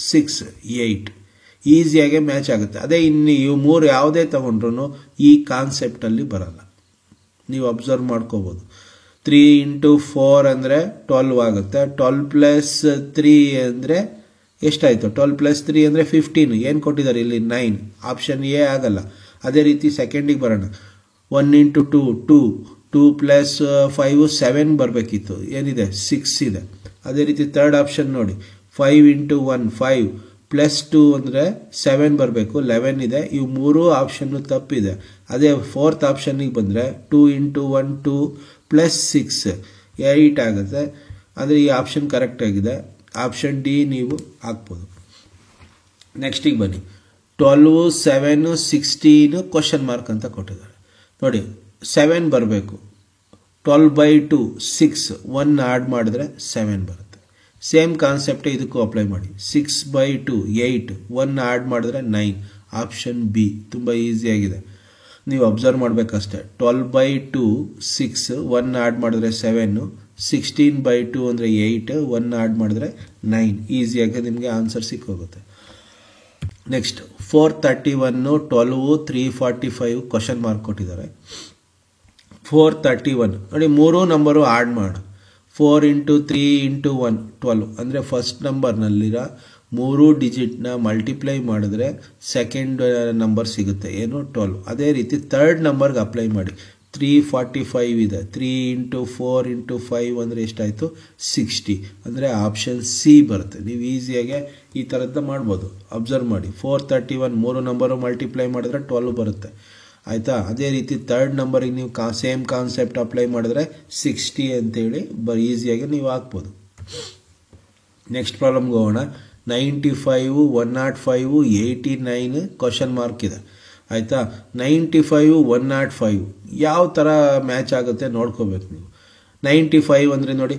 6 8. ಈಸಿಯಾಗೆ ಮ್ಯಾಚ್ ಆಗುತ್ತೆ. ಅದೇ ಇನ್ನು ಇವು 3 ಯಾವುದೇ ತಗೊಂಡ್ರು ಈ ಕಾನ್ಸೆಪ್ಟಲ್ಲಿ ಬರಲ್ಲ. ನೀವು ಅಬ್ಸರ್ವ್ ಮಾಡ್ಕೋಬೋದು. 3 × 4 ಅಂದರೆ 12 ಆಗುತ್ತೆ. 12 + 3 ಅಂದರೆ ಎಷ್ಟಾಯಿತು? 12 + 3 ಅಂದರೆ 15. ಏನು ಕೊಟ್ಟಿದ್ದಾರೆ ಇಲ್ಲಿ? 9. ಆಪ್ಷನ್ ಎ ಆಗಲ್ಲ. ಅದೇ ರೀತಿ ಸೆಕೆಂಡಿಗೆ ಬರೋಣ. 1 × 2 2, 2 + 5 7 ಬರಬೇಕಿತ್ತು. ಏನಿದೆ? 6 ಇದೆ. ಅದೇ ರೀತಿ ಥರ್ಡ್ ಆಪ್ಷನ್ ನೋಡಿ, 5 × 1 5 +2 ಅಂದರೆ 7 ಬರಬೇಕು, 11 ಇದೆ. ಇವು 3 ಆಪ್ಷನ್ನು ತಪ್ಪಿದೆ. ಅದೇ ಫೋರ್ತ್ ಆಪ್ಷನ್ನಿಗೆ ಬಂದರೆ 2 × 1 2 + 6 8 ಆಗುತ್ತೆ. ಅಂದರೆ ಈ ಆಪ್ಷನ್ ಕರೆಕ್ಟ್ ಆಗಿದೆ. ಆಪ್ಷನ್ ಡಿ ನೀವು ಹಾಕ್ಬೋದು. ನೆಕ್ಸ್ಟಿಗೆ ಬನ್ನಿ. 12 7 16 ಕ್ವಶನ್ ಮಾರ್ಕ್ ಅಂತ ಕೊಟ್ಟಿದ್ದಾರೆ ನೋಡಿ. 7 ಬರಬೇಕು. 12/2 6 1 ಆ್ಯಡ್ ಮಾಡಿದ್ರೆ 7 ಬರುತ್ತೆ. ಸೇಮ್ ಕಾನ್ಸೆಪ್ಟೇ ಇದಕ್ಕೂ ಅಪ್ಲೈ ಮಾಡಿ. 6/2 8 1 ಆ್ಯಡ್ ಮಾಡಿದ್ರೆ 9. ಆಪ್ಷನ್ ಬಿ ತುಂಬ ಈಸಿಯಾಗಿದೆ, ನೀವು ಅಬ್ಸರ್ವ್ ಮಾಡಬೇಕಷ್ಟೆ. 12/2 6 1 ಆ್ಯಡ್ ಮಾಡಿದ್ರೆ 7, 16/2 ಅಂದರೆ 8 1 ಆ್ಯಡ್ ಮಾಡಿದ್ರೆ 9. ಈಸಿಯಾಗಿ ನಿಮಗೆ ಆನ್ಸರ್ ಸಿಕ್ಕೋಗುತ್ತೆ. ನೆಕ್ಸ್ಟ್ 431 12 345 ಕ್ವಶನ್ ಮಾರ್ಕ್ ಕೊಟ್ಟಿದ್ದಾರೆ. 431 ನೋಡಿ, 3 ನಂಬರು ಆ್ಯಡ್ ಮಾಡು. 4 × 3 × 1 12 ಅಂದರೆ ಫಸ್ಟ್ ನಂಬರ್ನಲ್ಲಿರೋ 3 ಡಿಜಿಟ್ನ ಮಲ್ಟಿಪ್ಲೈ ಮಾಡಿದ್ರೆ ಸೆಕೆಂಡ್ ನಂಬರ್ ಸಿಗುತ್ತೆ, ಏನು? 12. ಅದೇ ರೀತಿ ಥರ್ಡ್ ನಂಬರ್ಗೆ ಅಪ್ಲೈ ಮಾಡಿ. 345 ಇದೆ. 3 × 4 × 5 ಅಂದರೆ ಎಷ್ಟಾಯಿತು? 60. ಅಂದರೆ ಆಪ್ಷನ್ ಸಿ ಬರುತ್ತೆ. ನೀವು ಈಸಿಯಾಗೆ ಈ ಥರದ್ದು ಮಾಡ್ಬೋದು. ಅಬ್ಸರ್ವ್ ಮಾಡಿ. 431 3 ನಂಬರು ಮಲ್ಟಿಪ್ಲೈ ಮಾಡಿದ್ರೆ 12 ಬರುತ್ತೆ, ಆಯಿತಾ? ಅದೇ ರೀತಿ ಥರ್ಡ್ ನಂಬರಿಗೆ ನೀವು ಸೇಮ್ ಕಾನ್ಸೆಪ್ಟ್ ಅಪ್ಲೈ ಮಾಡಿದ್ರೆ 60 ಅಂತೇಳಿ ಈಸಿಯಾಗಿ ನೀವು ಹಾಕ್ಬೋದು. ನೆಕ್ಸ್ಟ್ ಪ್ರಾಬ್ಲಮ್ಗೆ ಹೋಗೋಣ. 95 105 89 ಕ್ವಶನ್ ಮಾರ್ಕ್ ಇದೆ, ಆಯಿತಾ? 95 105 ಯಾವ ಥರ ಮ್ಯಾಚ್ ಆಗುತ್ತೆ ನೋಡ್ಕೋಬೇಕು ನೀವು. 95 ಅಂದರೆ ನೋಡಿ,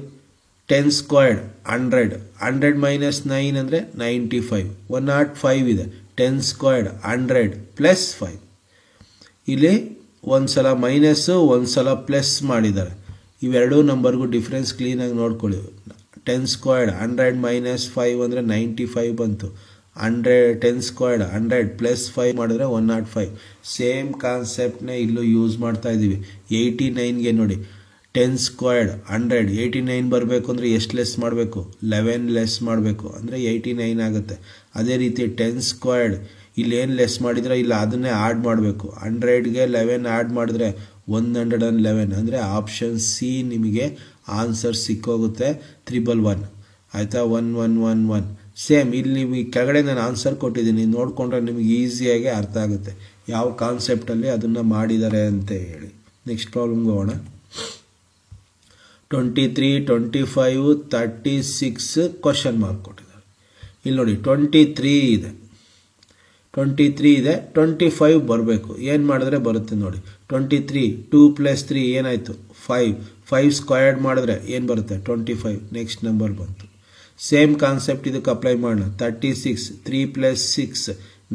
10 ಸ್ಕ್ವೇರ್ಡ್ 100, 100 - 9 ಅಂದರೆ 95. 105 ಇದೆ. 10 ಸ್ಕ್ವೇರ್ಡ್ 100 + 5. ಇಲ್ಲಿ ಒಂದು ಸಲ ಮೈನಸ್ಸು ಒಂದು ಸಲ ಪ್ಲಸ್ ಮಾಡಿದ್ದಾರೆ. ಇವೆರಡೂ ನಂಬರ್ಗೂ ಡಿಫ್ರೆನ್ಸ್ ಕ್ಲೀನಾಗಿ ನೋಡ್ಕೊಳ್ಳಿ. 10 ಸ್ಕ್ವೇರ್ಡ್ 100 - 5 ಅಂದರೆ 95 ಬಂತು. 10 ಸ್ಕ್ವೇರ್ಡ್ 100 + 5 ಮಾಡಿದ್ರೆ 105. ಸೇಮ್ ಕಾನ್ಸೆಪ್ಟ್ನೇ ಇಲ್ಲೂ ಯೂಸ್ ಮಾಡ್ತಾ ಇದ್ದೀವಿ. 89ಗೆ ನೋಡಿ, 10 ಸ್ಕ್ವೇರ್ಡ್ 100 89 ಬರಬೇಕು ಅಂದರೆ ಎಷ್ಟು ಲೆಸ್ ಮಾಡಬೇಕು? 11 ಲೆಸ್ ಮಾಡಬೇಕು, ಅಂದರೆ 89 ಆಗುತ್ತೆ. ಅದೇ ರೀತಿ 10 ಸ್ಕ್ವೇರ್ಡ್ ಇಲ್ಲೇನು ಲೆಸ್ ಮಾಡಿದ್ರೆ ಇಲ್ಲ ಅದನ್ನೇ ಆ್ಯಡ್ ಮಾಡಬೇಕು. 100ಗೆ 11 ಆ್ಯಡ್ ಮಾಡಿದ್ರೆ 111, ಅಂದರೆ ಆಪ್ಷನ್ ಸಿ ನಿಮಗೆ ಆನ್ಸರ್ ಸಿಕ್ಕೋಗುತ್ತೆ. 311, ಆಯಿತಾ? 1111. ಸೇಮ್ ಇಲ್ಲಿ ನಿಮಗೆ ಕೆಳಗಡೆ ನಾನು ಆನ್ಸರ್ ಕೊಟ್ಟಿದ್ದೀನಿ, ನೋಡಿಕೊಂಡ್ರೆ ನಿಮಗೆ ಈಸಿಯಾಗಿ ಅರ್ಥ ಆಗುತ್ತೆ ಯಾವ ಕಾನ್ಸೆಪ್ಟಲ್ಲಿ ಅದನ್ನು ಮಾಡಿದ್ದಾರೆ ಅಂತ ಹೇಳಿ. ನೆಕ್ಸ್ಟ್ ಪ್ರಾಬ್ಲಮ್ಗೆ ಹೋಗೋಣ. 23 25 36 ಕ್ವಶನ್ ಮಾರ್ಕ್ ಕೊಟ್ಟಿದ್ದಾರೆ. ಇಲ್ಲಿ ನೋಡಿ 23 ಇದೆ, 25 ಬರಬೇಕು. ಏನು ಮಾಡಿದ್ರೆ ಬರುತ್ತೆ ನೋಡಿ. 23 2 + 3 ಏನಾಯಿತು? 5 ಸ್ಕ್ವೇರ್ಡ್ ಮಾಡಿದ್ರೆ ಏನು ಬರುತ್ತೆ? 25. ನೆಕ್ಸ್ಟ್ ನಂಬರ್ ಬಂತು. ಸೇಮ್ ಕಾನ್ಸೆಪ್ಟ್ ಇದಕ್ಕೆ ಅಪ್ಲೈ ಮಾಡೋಣ. 36 3 + 6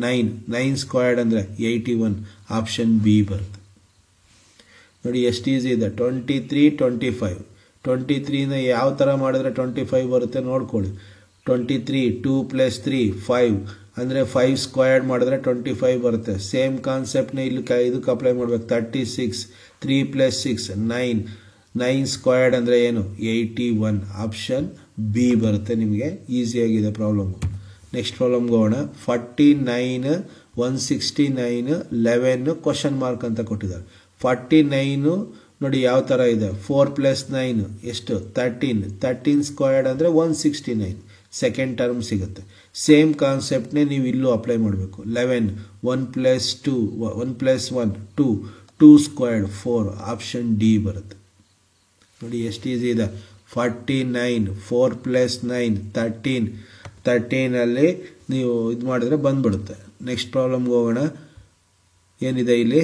9 ಸ್ಕ್ವೇರ್ಡ್ ಅಂದರೆ 81. ಆಪ್ಷನ್ ಬಿ ಬರುತ್ತೆ. ನೋಡಿ ಎಷ್ಟು ಈಸಿ ಇದೆ. 23 25 23ನ ಯಾವ ಥರ ಮಾಡಿದ್ರೆ 25 ಬರುತ್ತೆ ನೋಡ್ಕೊಳ್ಳಿ. 23 2 + 3 5 ಅಂದರೆ 5 ಸ್ಕ್ವೇರ್ಡ್ ಮಾಡಿದ್ರೆ 25 ಬರುತ್ತೆ. ಸೇಮ್ ಕಾನ್ಸೆಪ್ಟ್ನ ಇಲ್ಲಿ ಇದಕ್ಕೆ ಅಪ್ಲೈ ಮಾಡಬೇಕು. 36 3 + 6 9 ಸ್ಕ್ವೇರ್ಡ್ ಅಂದರೆ ಏನು? 81. ಆಪ್ಷನ್ ಬಿ ಬರುತ್ತೆ. ನಿಮಗೆ ಈಸಿಯಾಗಿದೆ ಪ್ರಾಬ್ಲಮ್ಮು. ನೆಕ್ಸ್ಟ್ ಪ್ರಾಬ್ಲಮ್ಗೆ ಹೋಗೋಣ. 49 169 11 ಕ್ವಶನ್ ಮಾರ್ಕ್ ಅಂತ ಕೊಟ್ಟಿದ್ದಾರೆ. 49 ನೋಡಿ ಯಾವ ಥರ ಇದೆ. 4 + 9 ಎಷ್ಟು? 13 ಸ್ಕ್ವೇರ್ಡ್ ಅಂದರೆ 169. ಸೆಕೆಂಡ್ ಟರ್ಮ್ ಸಿಗುತ್ತೆ. ಸೇಮ್ ಕಾನ್ಸೆಪ್ಟ್ನೇ ನೀವು ಇಲ್ಲೂ ಅಪ್ಲೈ ಮಾಡಬೇಕು. 11 1 + 2 1 + 1 2 ಸ್ಕ್ವೇರ್ಡ್ 4. ಆಪ್ಷನ್ ಡಿ ಬರುತ್ತೆ. ನೋಡಿ ಎಷ್ಟು ಈಸಿ ಇದೆ. 49 4 + 9 13 ನೀವು ಇದು ಮಾಡಿದ್ರೆ ಬಂದ್ಬಿಡುತ್ತೆ. ನೆಕ್ಸ್ಟ್ ಪ್ರಾಬ್ಲಮ್ಗೆ ಹೋಗೋಣ. ಏನಿದೆ ಇಲ್ಲಿ?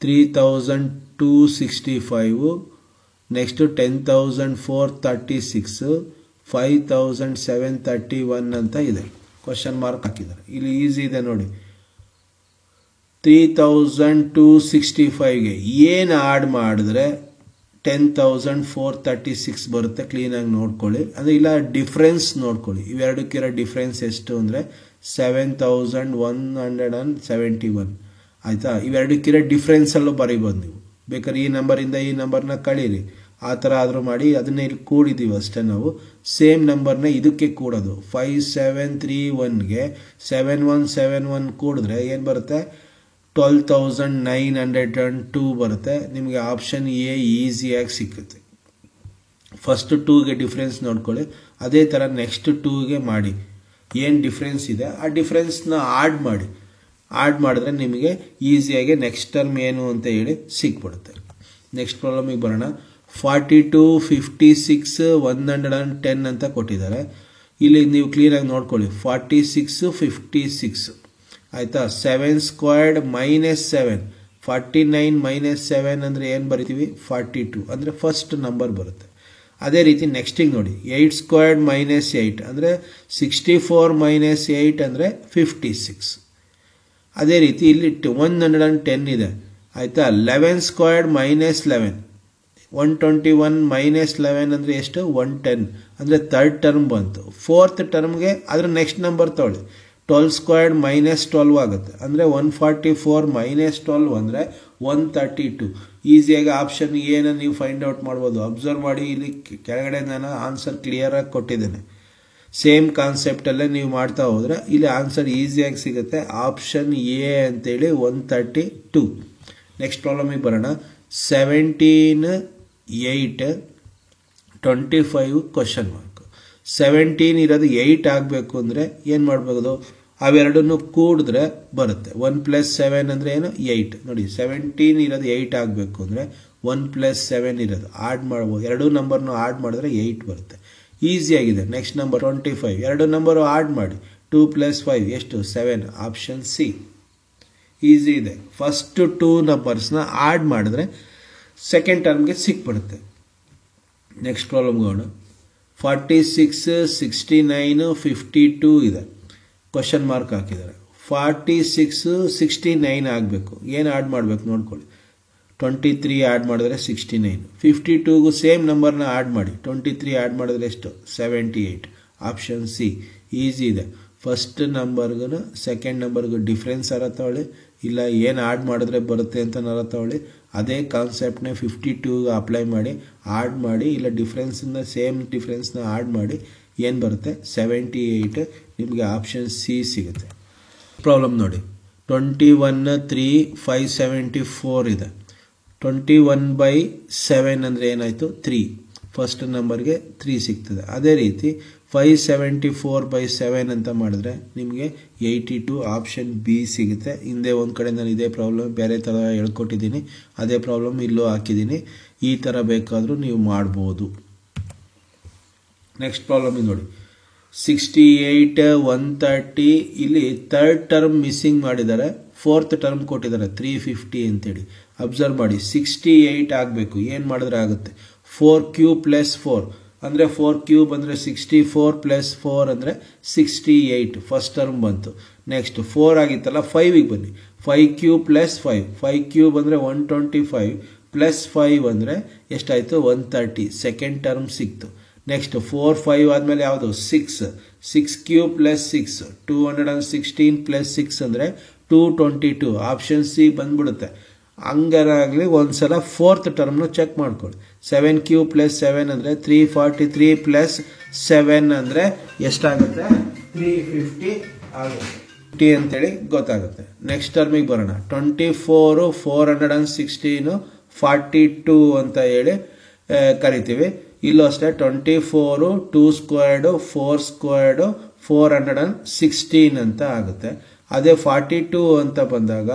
3265 ನೆಕ್ಸ್ಟ್ 10436 5731 ಅಂತ ಇದೆ. ಕ್ವಶನ್ ಮಾರ್ಕ್ ಹಾಕಿದ್ದಾರೆ. ಇಲ್ಲಿ ಈಸಿ ಇದೆ ನೋಡಿ. 3265ಗೆ ಏನು ಆ್ಯಡ್ ಮಾಡಿದ್ರೆ 10436 ಬರುತ್ತೆ. ಕ್ಲೀನಾಗಿ ನೋಡ್ಕೊಳ್ಳಿ. ಅಂದರೆ ಇಲ್ಲ ಡಿಫ್ರೆನ್ಸ್ ನೋಡ್ಕೊಳ್ಳಿ. ಇವೆರಡಕ್ಕಿರೋ ಡಿಫ್ರೆನ್ಸ್ ಎಷ್ಟು ಅಂದರೆ 7171 ಆಯಿತಾ. ಇವೆರಡಕ್ಕಿರೋ ಡಿಫ್ರೆನ್ಸಲ್ಲೂ ಬರೀಬೋದು ನೀವು. ಬೇಕಾದ್ರೆ ಈ ನಂಬರಿಂದ ಈ ನಂಬರ್ನ ಕಳೀರಿ, ಆ ಥರ ಆದರೂ ಮಾಡಿ. ಅದನ್ನೇ ಇಲ್ಲಿ ಕೂಡಿದ್ದೀವಿ ಅಷ್ಟೇ ನಾವು. ಸೇಮ್ ನಂಬರ್ನ ಇದಕ್ಕೆ ಕೂಡೋದು. 5731ಗೆ 7171 ಕೂಡಿದ್ರೆ ಏನು ಬರುತ್ತೆ? 12,902 ಬರುತ್ತೆ. ನಿಮಗೆ ಆಪ್ಷನ್ ಎ ಈಸಿಯಾಗಿ ಸಿಕ್ಕುತ್ತೆ. ಫಸ್ಟ್ 2ಗೆ ಡಿಫ್ರೆನ್ಸ್ ನೋಡ್ಕೊಳ್ಳಿ, ಅದೇ ಥರ ನೆಕ್ಸ್ಟ್ 2ಗೆ ಮಾಡಿ. ಏನು ಡಿಫ್ರೆನ್ಸ್ ಇದೆ ಆ ಡಿಫ್ರೆನ್ಸ್ನ ಆಡ್ ಮಾಡಿದ್ರೆ ನಿಮಗೆ ಈಸಿಯಾಗಿ ನೆಕ್ಸ್ಟ್ ಟರ್ಮ್ ಏನು ಅಂತ ಹೇಳಿ ಸಿಕ್ಬಿಡುತ್ತೆ. ನೆಕ್ಸ್ಟ್ ಪ್ರಾಬ್ಲಮಿಗೆ ಬರೋಣ. 42, 56, 110 ಅಂತ ಕೊಟ್ಟಿದ್ದಾರೆ. ಇಲ್ಲಿ ನೀವು ಕ್ಲಿಯರಾಗಿ ನೋಡ್ಕೊಳ್ಳಿ. 46, 56 ಆಯಿತಾ. 7 ಸ್ಕ್ವೇರ್ಡ್ -7, 49 -7 ಅಂದರೆ ಏನು ಬರಿತೀವಿ? 42 ಅಂದರೆ ಫಸ್ಟ್ ನಂಬರ್ ಬರುತ್ತೆ. ಅದೇ ರೀತಿ ನೆಕ್ಸ್ಟಿಗೆ ನೋಡಿ. 8 ಸ್ಕ್ವೇರ್ಡ್ -8 ಅಂದರೆ 64 -8 ಅಂದರೆ 56. ಅದೇ ರೀತಿ ಇಲ್ಲಿ 110 ಇದೆ ಆಯಿತಾ. 11 ಸ್ಕ್ವೇರ್ಡ್ -11, 121 -11 ಅಂದರೆ ಎಷ್ಟು? 110 ಅಂದರೆ ಥರ್ಡ್ ಟರ್ಮ್ ಬಂತು. ಫೋರ್ತ್ ಟರ್ಮ್ಗೆ ಅದರ ನೆಕ್ಸ್ಟ್ ನಂಬರ್ ತೊಗೊಳ್ಳಿ. 12 ಸ್ಕ್ವೇರ್ಡ್ -12 ಆಗುತ್ತೆ ಅಂದರೆ 144 -12 ಅಂದರೆ 132. ಈಸಿಯಾಗಿ ಆಪ್ಷನ್ ಎನ ನೀವು ಫೈಂಡ್ ಔಟ್ ಮಾಡ್ಬೋದು. ಅಬ್ಸರ್ವ್ ಮಾಡಿ, ಇಲ್ಲಿ ಕೆಳಗಡೆ ನಾನು ಆನ್ಸರ್ ಕ್ಲಿಯರಾಗಿ ಕೊಟ್ಟಿದ್ದೇನೆ. ಸೇಮ್ ಕಾನ್ಸೆಪ್ಟಲ್ಲೇ ನೀವು ಮಾಡ್ತಾ ಹೋದರೆ ಇಲ್ಲಿ ಆನ್ಸರ್ ಈಸಿಯಾಗಿ ಸಿಗುತ್ತೆ. ಆಪ್ಷನ್ ಎ ಅಂತೇಳಿ 132. ನೆಕ್ಸ್ಟ್ ಪ್ರಾಬ್ಲಮಿಗೆ ಬರೋಣ. 17, 8, 25 ಕ್ವಶನ್ ಮಾರ್ಕ್. 17 ಇರೋದು 8 ಆಗಬೇಕು ಅಂದರೆ ಏನು ಮಾಡಬಹುದು? ಅವೆರಡನ್ನು ಕೂಡಿದ್ರೆ ಬರುತ್ತೆ. 1 + 7 ಅಂದರೆ ಏನು? 8. ನೋಡಿ, 17 ಇರೋದು 8 ಆಗಬೇಕು ಅಂದರೆ 1 + 7 ಇರೋದು ಆಡ್ ಮಾಡ್ಬೋದು. ಎರಡೂ ನಂಬರ್ನು ಆಡ್ ಮಾಡಿದ್ರೆ 8 ಬರುತ್ತೆ. ಈಸಿಯಾಗಿದೆ. Next number 25. ಎರಡು ನಂಬರು ಆಡ್ ಮಾಡಿ. 2 + 5 ಎಷ್ಟು? 7. Option C. ಈಸಿ ಇದೆ. ಫಸ್ಟ್ 2 ನಂಬರ್ಸ್ನ ಆಡ್ ಮಾಡಿದ್ರೆ ಸೆಕೆಂಡ್ ಟರ್ಮ್ಗೆ ಸಿಕ್ಬಿಡುತ್ತೆ. ನೆಕ್ಸ್ಟ್ ಪ್ರಾಬ್ಲಮ್ಗೆ ಹೋಗೋಣ. 46, 69, 52 ಇದೆ. ಕ್ವಶನ್ ಮಾರ್ಕ್ ಹಾಕಿದ್ದಾರೆ. 46, 69 ಆಗಬೇಕು. ಏನು ಆಡ್ ಮಾಡಬೇಕು ನೋಡ್ಕೊಳ್ಳಿ. 23 ಆಡ್ ಮಾಡಿದ್ರೆ 69. 52ಗೂ ಸೇಮ್ ನಂಬರ್ನ ಆಡ್ ಮಾಡಿ. 23 ಆಡ್ ಮಾಡಿದ್ರೆ ಎಷ್ಟು? 78. Option C. ಈಸಿ ಇದೆ. ಫಸ್ಟ್ ನಂಬರ್ಗೂ ಸೆಕೆಂಡ್ ನಂಬರ್ಗೂ ಡಿಫ್ರೆನ್ಸ್ ತಗೊಳ್ಳಿ, ಇಲ್ಲ ಏನು ಆಡ್ ಮಾಡಿದ್ರೆ ಬರುತ್ತೆ ಅಂತ ತಗೊಳ್ಳಿ. ಅದೇ ಕಾನ್ಸೆಪ್ಟ್ನ 52ಗೆ ಅಪ್ಲೈ ಮಾಡಿ, ಆಡ್ ಮಾಡಿ, ಇಲ್ಲ ಡಿಫ್ರೆನ್ಸನ್ನ ಸೇಮ್ ಡಿಫ್ರೆನ್ಸ್ನ ಆಡ್ ಮಾಡಿ. ಏನು ಬರುತ್ತೆ? 78. ನಿಮಗೆ ಆಪ್ಷನ್ ಸಿ ಸಿಗುತ್ತೆ. ಪ್ರಾಬ್ಲಮ್ ನೋಡಿ. 21, 3, 574 ಇದೆ. 21/7 ಅಂದರೆ ಏನಾಯಿತು? 3. ಫಸ್ಟ್ ನಂಬರ್ಗೆ 3 ಸಿಗ್ತದೆ. ಅದೇ ರೀತಿ 574/7 ಅಂತ ಮಾಡಿದ್ರೆ ನಿಮಗೆ 82. ಆಪ್ಷನ್ ಬಿ ಸಿಗುತ್ತೆ. ಹಿಂದೆ ಒಂದು ಕಡೆ ನಾನು ಇದೇ ಪ್ರಾಬ್ಲಮ್ ಬೇರೆ ಥರ ಹೇಳ್ಕೊಟ್ಟಿದ್ದೀನಿ. ಅದೇ ಪ್ರಾಬ್ಲಮ್ ಇಲ್ಲೂ ಹಾಕಿದ್ದೀನಿ. ಈ ಥರ ಬೇಕಾದರೂ ನೀವು ಮಾಡ್ಬೋದು. ನೆಕ್ಸ್ಟ್ ಪ್ರಾಬ್ಲಮ್ ನೋಡಿ. 68, 130. ಇಲ್ಲಿ ಥರ್ಡ್ ಟರ್ಮ್ ಮಿಸ್ಸಿಂಗ್ ಮಾಡಿದ್ದಾರೆ. ಫೋರ್ತ್ ಟರ್ಮ್ ಕೊಟ್ಟಿದ್ದಾರೆ 350 ಅಂತೇಳಿ. ಅಬ್ಸರ್ವ್ ಮಾಡಿ. 68 ಆಗಬೇಕು. ಏನು ಮಾಡಿದ್ರೆ ಆಗುತ್ತೆ? 4³ + 4 ಅಂದರೆ 4³ ಅಂದರೆ 64 + 4 ಅಂದರೆ 68. ಫಸ್ಟ್ ಟರ್ಮ್ ಬಂತು. ನೆಕ್ಸ್ಟ್ 4 ಆಗಿತ್ತಲ್ಲ, 5ಗೆ ಬನ್ನಿ. 5³ + 5, 5³ ಅಂದರೆ 125 + 5 ಅಂದರೆ ಎಷ್ಟಾಯಿತು? 130. ಸೆಕೆಂಡ್ ಟರ್ಮ್ ಸಿಕ್ತು. ನೆಕ್ಸ್ಟ್ 4, 5 ಆದಮೇಲೆ ಯಾವುದು? 6. 6³ + 6, 216 + 6 ಅಂದರೆ 222. ಆಪ್ಷನ್ ಸಿ ಬಂದ್ಬಿಡುತ್ತೆ. ಹಂಗಾರಾಗಲಿ ಒಂದ್ಸಲ ಫೋರ್ತ್ ಟರ್ಮ್ನು ಚೆಕ್ ಮಾಡ್ಕೊಳ್ಳಿ. 7³ + 7 ಅಂದರೆ 343 + 7 ಅಂದರೆ ಎಷ್ಟಾಗುತ್ತೆ? 350 ಆಗುತ್ತೆ. 50 ಅಂತೇಳಿ ಗೊತ್ತಾಗುತ್ತೆ. ನೆಕ್ಸ್ಟ್ ಟರ್ಮಿಗೆ ಬರೋಣ. 24, 416, 42 ಅಂತ ಹೇಳಿ ಕರಿತೀವಿ. ಇಲ್ಲೂ ಅಷ್ಟೇ 24, 2 ಸ್ಕ್ವೇರ್ಡ್, 4 ಸ್ಕ್ವೇರ್ಡ್, 416 ಅಂತ ಆಗುತ್ತೆ. ಅದೇ 42 ಅಂತ ಬಂದಾಗ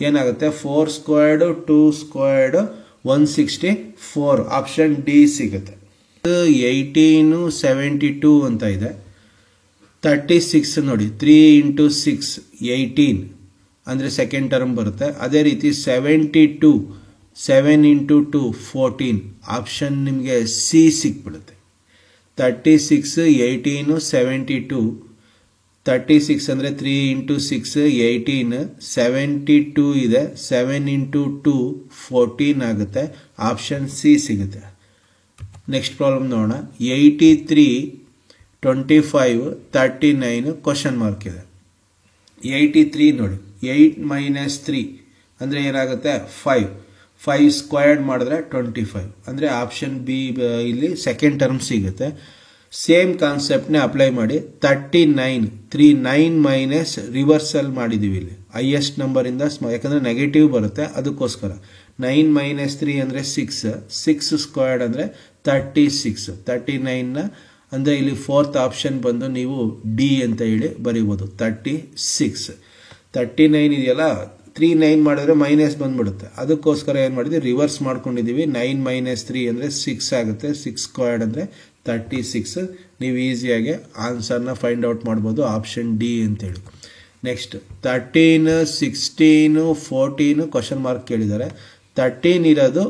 ಏನಾಗುತ್ತೆ? 4 ಸ್ಕ್ವೇರ್ಡ್, 2 ಸ್ಕ್ವೇರ್ಡ್, 164. ಆಪ್ಷನ್ ಡಿ ಸಿಗುತ್ತೆ. 18, 72 ಅಂತ ಇದೆ. 36 ನೋಡಿ. 3 × 6 18 ಅಂದರೆ ಸೆಕೆಂಡ್ ಟರ್ಮ್ ಬರುತ್ತೆ. ಅದೇ ರೀತಿ 72, 7 × 2 14. ಆಪ್ಷನ್ ನಿಮಗೆ ಸಿ ಸಿಕ್ಬಿಡುತ್ತೆ. 36, 18, 72. 36 ಅಂದರೆ 3 × 6 18, 72 ಇದೆ. 7 × 2 14 ಆಗುತ್ತೆ. ಆಪ್ಷನ್ ಸಿ ಸಿಗುತ್ತೆ. ನೆಕ್ಸ್ಟ್ ಪ್ರಾಬ್ಲಮ್ ನೋಡೋಣ. 83, 25, 39 ಕ್ವಶನ್ ಮಾರ್ಕ್ ಇದೆ. 83 ನೋಡಿ, 8 ಮೈನಸ್ 3 ಅಂದರೆ ಏನಾಗುತ್ತೆ 5 ಸ್ಕ್ವೇರ್ಡ್ ಮಾಡಿದ್ರೆ 25 ಅಂದರೆ ಆಪ್ಷನ್ ಬಿ ಇಲ್ಲಿ ಸೆಕೆಂಡ್ ಟರ್ಮ್ ಸಿಗುತ್ತೆ. ಸೇಮ್ ಕಾನ್ಸೆಪ್ಟ್ನೇ ಅಪ್ಲೈ ಮಾಡಿ 39 ಮೈನಸ್ ರಿವರ್ಸಲ್ ಮಾಡಿದ್ದೀವಿ ಇಲ್ಲಿ ಹೈಯೆಸ್ಟ್ ನಂಬರಿಂದ ಯಾಕಂದರೆ ನೆಗೆಟಿವ್ ಬರುತ್ತೆ ಅದಕ್ಕೋಸ್ಕರ 9 ಮೈನಸ್ 3 ಅಂದರೆ 6 ಸ್ಕ್ವೇರ್ಡ್ ಅಂದರೆ 36 39ನ ಅಂದರೆ ಇಲ್ಲಿ ಫೋರ್ತ್ ಆಪ್ಷನ್ ಬಂದು ನೀವು ಡಿ ಅಂತ ಹೇಳಿ ಬರೀಬೋದು 36. 39 ಇದೆಯಲ್ಲ 39 ಮಾಡಿದ್ರೆ ಮೈನಸ್ ಬಂದ್ಬಿಡುತ್ತೆ ಅದಕ್ಕೋಸ್ಕರ ಏನು ಮಾಡಿದ್ವಿ ರಿವರ್ಸ್ ಮಾಡ್ಕೊಂಡಿದ್ದೀವಿ. 9 ಮೈನಸ್ 3 ಅಂದರೆ 6 ಆಗುತ್ತೆ, 6 ಸ್ಕ್ವೇರ್ಡ್ ಅಂದರೆ 36. ನೀವು ಈಸಿಯಾಗಿ ಆನ್ಸರ್ನ ಫೈಂಡ್ ಔಟ್ ಮಾಡ್ಬೋದು ಆಪ್ಷನ್ ಡಿ ಅಂತೇಳಿ. ನೆಕ್ಸ್ಟ್ 13, 16, 14 ಕ್ವಶನ್ ಮಾರ್ಕ್ ಕೇಳಿದ್ದಾರೆ. 13 ಇರೋದು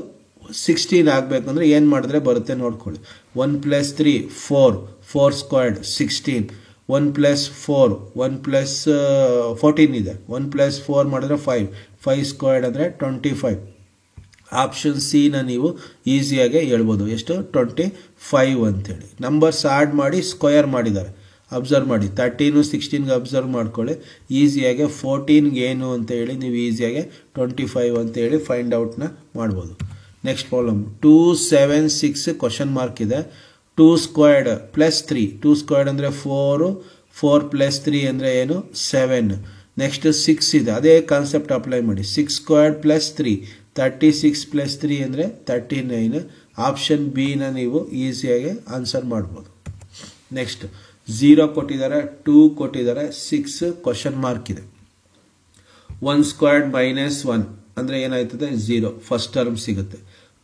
16 ಆಗಬೇಕಂದ್ರೆ ಏನು ಮಾಡಿದ್ರೆ ಬರುತ್ತೆ ನೋಡ್ಕೊಳ್ಳಿ. 1 + 3 4 ಸ್ಕ್ವೇರ್ಡ್ 16, 1 + 4 1 + 14 ಇದೆ, 1 + 4 ಮಾಡಿದ್ರೆ 5 ಸ್ಕ್ವೇರ್ಡ್ ಅಂದರೆ 25. ಆಪ್ಷನ್ ಸಿನ ನೀವು ಈಸಿಯಾಗಿ ಹೇಳ್ಬೋದು ಎಷ್ಟು 25 ಅಂತೇಳಿ. ನಂಬರ್ಸ್ ಆ್ಯಡ್ ಮಾಡಿ ಸ್ಕ್ವೇರ್ ಮಾಡಿದ್ದಾರೆ, ಅಬ್ಸರ್ವ್ ಮಾಡಿ 13, 16ಗೆ ಅಬ್ಸರ್ವ್ ಮಾಡ್ಕೊಳ್ಳಿ. ಈಸಿಯಾಗಿ 14ಗೆ ಏನು ಅಂತ ಹೇಳಿ ನೀವು ಈಸಿಯಾಗಿ 25 ಅಂತ ಹೇಳಿ ಫೈಂಡ್ ಔಟ್ನ ಮಾಡ್ಬೋದು. ನೆಕ್ಸ್ಟ್ ಪ್ರಾಬ್ಲಮ್ 2, 7, 6 ಕ್ವಶನ್ ಮಾರ್ಕ್ ಇದೆ. 2 ಸ್ಕ್ವೇರ್ಡ್ ಪ್ಲಸ್ 3, 2 ಸ್ಕ್ವೇರ್ಡ್ ಅಂದರೆ 4 + 3 ಅಂದರೆ ಏನು 7. ನೆಕ್ಸ್ಟ್ 6 ಇದೆ, ಅದೇ ಕಾನ್ಸೆಪ್ಟ್ ಅಪ್ಲೈ ಮಾಡಿ. 6 ಸ್ಕ್ವೇರ್ಡ್ ಪ್ಲಸ್ 3 36 + 3 ಅಂದರೆ 39. ಆಪ್ಷನ್ ಬಿನ ನೀವು ಈಸಿಯಾಗಿ ಆನ್ಸರ್ ಮಾಡ್ಬೋದು. ನೆಕ್ಸ್ಟ್ 0 ಕೊಟ್ಟಿದ್ದಾರೆ, 2 ಕೊಟ್ಟಿದ್ದಾರೆ, 6 ಕ್ವಶನ್ ಮಾರ್ಕ್ ಇದೆ. 1 ಸ್ಕ್ವೇರ್ಡ್ ಮೈನಸ್ 1 ಅಂದರೆ ಏನಾಯ್ತದೆ 0 ಫಸ್ಟ್ ಟರ್ಮ್ ಸಿಗುತ್ತೆ.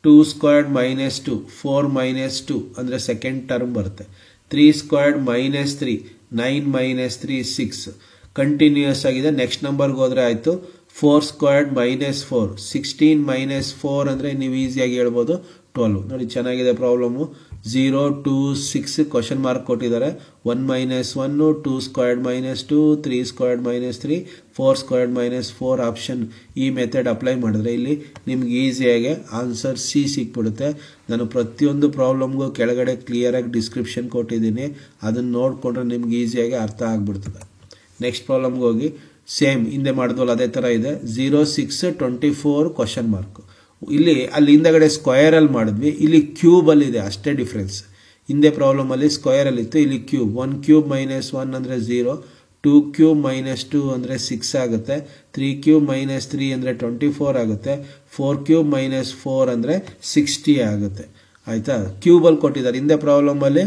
2 ಸ್ಕ್ವೇರ್ಡ್ ಮೈನಸ್ 2 4 ಮೈನಸ್ 2 ಅಂದರೆ ಸೆಕೆಂಡ್ ಟರ್ಮ್ ಬರುತ್ತೆ. 3 ಸ್ಕ್ವೇರ್ಡ್ ಮೈನಸ್ 3 9 ಮೈನಸ್ 3 6 ಕಂಟಿನ್ಯೂಯಸ್ ಆಗಿದೆ. ನೆಕ್ಸ್ಟ್ ನಂಬರ್ಗೆ ಹೋದರೆ ಆಯಿತು. 4 ಸ್ಕ್ವೇರ್ಡ್ ಮೈನಸ್ 4 16 ಮೈನಸ್ 4 ಅಂದರೆ ನೀವು ಈಸಿಯಾಗಿ ಹೇಳ್ಬೋದು 12. ನೋಡಿ ಚೆನ್ನಾಗಿದೆ ಪ್ರಾಬ್ಲಮ್ಮು. 0, 2, 6 ಕ್ವಶನ್ ಮಾರ್ಕ್ ಕೊಟ್ಟಿದ್ದಾರೆ. 1 minus 1 2 squared minus 2 3 squared minus 3 4 squared minus 4 option ಈ ಮೆಥಡ್ ಅಪ್ಲೈ ಮಾಡಿದ್ರೆ ಇಲ್ಲಿ ನಿಮ್ಗೆ ಈಸಿಯಾಗಿ ಆನ್ಸರ್ ಸಿ ಸಿಕ್ಬಿಡುತ್ತೆ. ನಾನು ಪ್ರತಿಯೊಂದು ಪ್ರಾಬ್ಲಮ್ಗೂ ಕೆಳಗಡೆ ಕ್ಲಿಯರಾಗಿ ಡಿಸ್ಕ್ರಿಪ್ಷನ್ ಕೊಟ್ಟಿದ್ದೀನಿ, ಅದನ್ನು ನೋಡಿಕೊಂಡ್ರೆ ನಿಮ್ಗೆ ಈಸಿಯಾಗಿ ಅರ್ಥ ಆಗ್ಬಿಡ್ತದೆ. ನೆಕ್ಸ್ಟ್ ಪ್ರಾಬ್ಲಮ್ಗೆ ಹೋಗಿ ಸೇಮ್ ಹಿಂದೆ ಮಾಡಿದ್ವಲ್ಲ ಅದೇ ಥರ ಇದೆ. 0, 6, 24 ಕ್ವಶನ್ ಮಾರ್ಕ್. ಅಲ್ಲಿ ಹಿಂದಗಡೆ ಸ್ಕ್ವಯರಲ್ಲಿ ಮಾಡಿದ್ವಿ, ಇಲ್ಲಿ ಕ್ಯೂಬಲ್ಲಿ ಇದೆ ಅಷ್ಟೇ ಡಿಫ್ರೆನ್ಸ್. ಹಿಂದೆ ಪ್ರಾಬ್ಲಮಲ್ಲಿ ಸ್ಕ್ವಯರಲ್ಲಿ ಇತ್ತು, ಇಲ್ಲಿ ಕ್ಯೂಬ್. 1 ಕ್ಯೂಬ್ ಮೈನಸ್ 1 ಅಂದರೆ 0, 2 ಕ್ಯೂಬ್ ಮೈನಸ್ 2 ಅಂದರೆ 6 ಆಗುತ್ತೆ, 3 ಕ್ಯೂಬ್ ಮೈನಸ್ 3 ಅಂದರೆ 24 ಆಗುತ್ತೆ, 4 ಕ್ಯೂಬ್ ಮೈನಸ್ 4 ಅಂದರೆ 60 ಆಗುತ್ತೆ. ಆಯಿತಾ, ಕ್ಯೂಬಲ್ಲಿ ಕೊಟ್ಟಿದ್ದಾರೆ. ಹಿಂದೆ ಪ್ರಾಬ್ಲಮಲ್ಲಿ